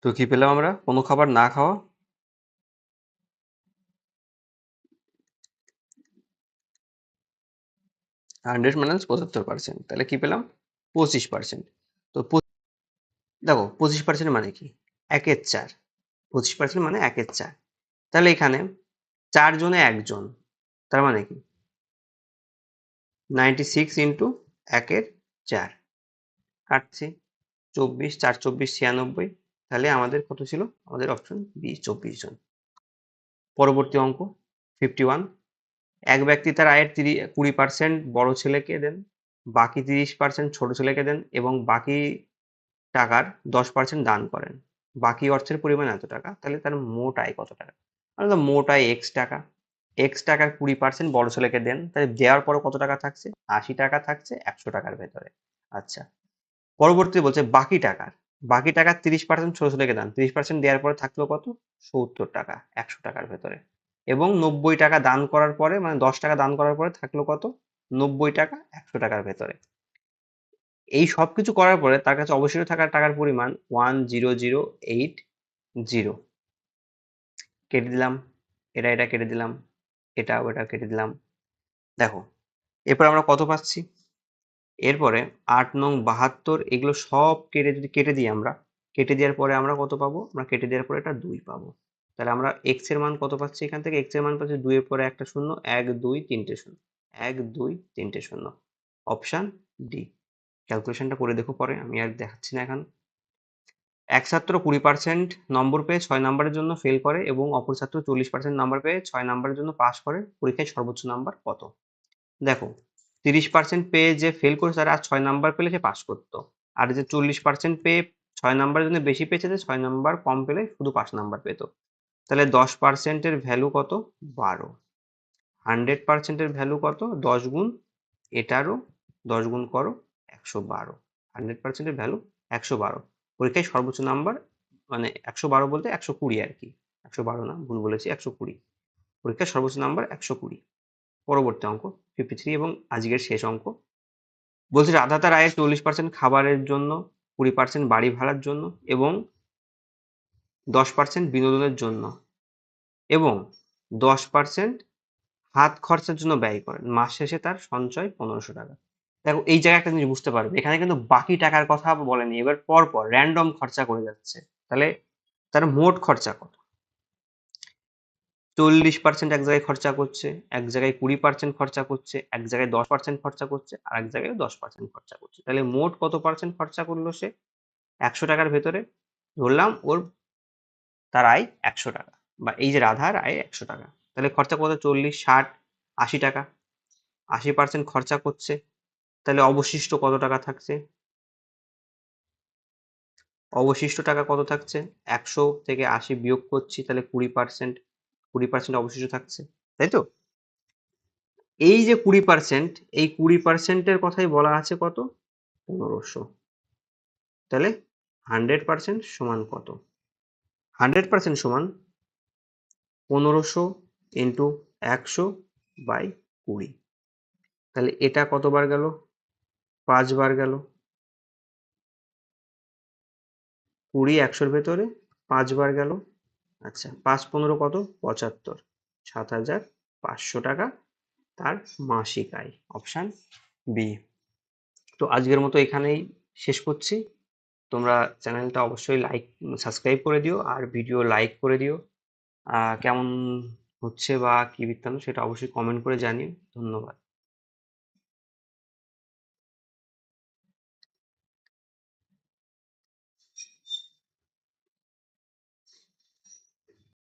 তো কি পেলাম আমরা? কোনো খাবার না খাওয়া 100 মাইনাস 75%, তাহলে কি পেলাম? 25%। তো দেখো 25% মানে কি? 1/4। 25% মানে 1/4। তাহলে এখানে 4 জনে 1 জন, তার মানে কি? 96 ইন্টু 1/4 কাটছি, 24, 4 24 96। তাহলে আমাদের কত ছিল? আমাদের অপশন বি 24 জন। পরবর্তী অঙ্ক 51। এক ব্যক্তি তার আয়ের 20% বড় ছেলেকে দেন, বাকি 30% ছোট ছেলেকে দেন এবং বাকি টাকার 10% দান করেন। বাকি অর্থের পরিমাণ এত টাকা। তাহলে তার মোট আয় কত টাকা? তাহলে মোট আয় x টাকা। x টাকার 20% বড় ছেলেকে দেন, তাহলে দেওয়ার পরে কত টাকা থাকছে? 80 টাকা থাকছে 100 টাকার ভেতরে। আচ্ছা, পরবর্তী বলছে বাকি টাকার 30% ছোট ছেলেকে দেন, 30% দেওয়ার পরে থাকলো কত? 70 টাকা 100 টাকার ভেতরে। এবং 90 টাকা দান করার পরে, মানে 10 টাকা দান করার পরে থাকলো কত? 90 টাকা 100 টাকার ভেতরে। এই সবকিছু করার পরে তার কাছে অবশিষ্ট থাকা টাকার পরিমাণ 10080। কেটে দিলাম, এটা কেটে দিলাম, এটা কেটে দিলাম। দেখো এরপর আমরা কত পাচ্ছি? এরপরে 8 নং 72, এগুলো সব যদি কেটে দিই আমরা, কেটে দেওয়ার পরে আমরা কত পাবো? আমরা কেটে দেওয়ার পরে এটা 2 পাবো। তাহলে আমরা x এর মান কত পাচ্ছি? এখান থেকে x এর মান পাচ্ছি 2 এর পরে একটা শূন্য, 1 2 3টে শূন্য, 1 2 3টে শূন্য, অপশন ডি। ক্যালকুলেশনটা করে দেখো পরে, আমি আর দেখাচ্ছি না এখন। এক ছাত্র 20% নম্বর পেয়ে 6 নম্বরের জন্য ফেল করে এবং অপর ছাত্র 40% নম্বর পেয়ে 6 নম্বরের জন্য পাস করে, পরীক্ষায় সর্বোচ্চ নাম্বার কত? দেখো 30% পেয়ে যে ফেল করেছে তারা আর 6 নাম্বার পেলে সে পাস করতো, আর যে 40% পেয়ে 6 নাম্বারের জন্য বেশি পেয়েছে, যে 6 নাম্বার কম পেলে শুধু 5 নাম্বার পেতো। তাহলে 10%-এর ভ্যালু কত? 12। 100%-এর ভ্যালু কত? 10 গুণ এটারও 10 গুণ করো 112। 100%-এর ভ্যালু 112। পরীক্ষায় সর্বোচ্চ নাম্বার, মানে 112 বলতে 120 আর কি, 112 না, ভুল বলেছি, 120। পরীক্ষায় সর্বোচ্চ নাম্বার 120। পরবর্তী অঙ্ক 53 এবং আজকের শেষ অঙ্ক। বলছে রাধা তার আয়ের 40% খাবারের জন্য, 20% বাড়ি ভাড়ার জন্য এবং 10% বিনোদনের জন্য এবং 10% হাত খরচার জন্য ব্যয় করেন। মাস শেষে তার সঞ্চয় 1500 টাকা। দেখো এই জায়গায় একটা জিনিস বুঝতে পারবে, এখানে কিন্তু বাকি টাকার কথা বলেনি, এবার পর র্যান্ডম খরচা করে যাচ্ছে। তাহলে তার মোট খরচা কত? 40% এক জায়গায় খরচা করছে, এক জায়গায় 20% খরচা করছে, এক জায়গায় 10% খরচা করছে, আর এক জায়গায় 10% খরচা করছে। তাহলে মোট কত পার্সেন্ট খরচা করলো সে? 100 টাকার ভেতরে ধরলাম তার আয় 100 টাকা, বা এই যে রাধার আয় 100 টাকা। তাহলে খরচা কত? 40, 60, 80 টাকা। 80% খরচা করছে, তাহলে অবশিষ্ট কত টাকা থাকছে? অবশিষ্ট টাকা কত থাকছে? 100 থেকে 80 বিয়োগ করছি, তাহলে 20%। 20% অবশিষ্ট থাকছে, তাই তো? এই যে 20%, এই 20%-এর কথাই বলা আছে কত? 1500। তাহলে 100% সমান কত? 100% সমান 1500 ইন্টু 100/20। তাহলে এটা কতবার গেল? 5 বার গেল। 20 100-র ভেতরে 5 বার গেল। আচ্ছা, 5 15 কত? 75। 7500 টাকা তার মাসিক আয়। Option B. তো আজকের মতো এখানেই শেষ করছি। তোমরা চ্যানেলটা অবশ্যই সাবস্ক্রাইব করে দিও, আর ভিডিও লাইক করে দিও। কেমন হচ্ছে বা কি বৃত্তান্ত সেটা অবশ্যই কমেন্ট করে জানিও। ধন্যবাদ।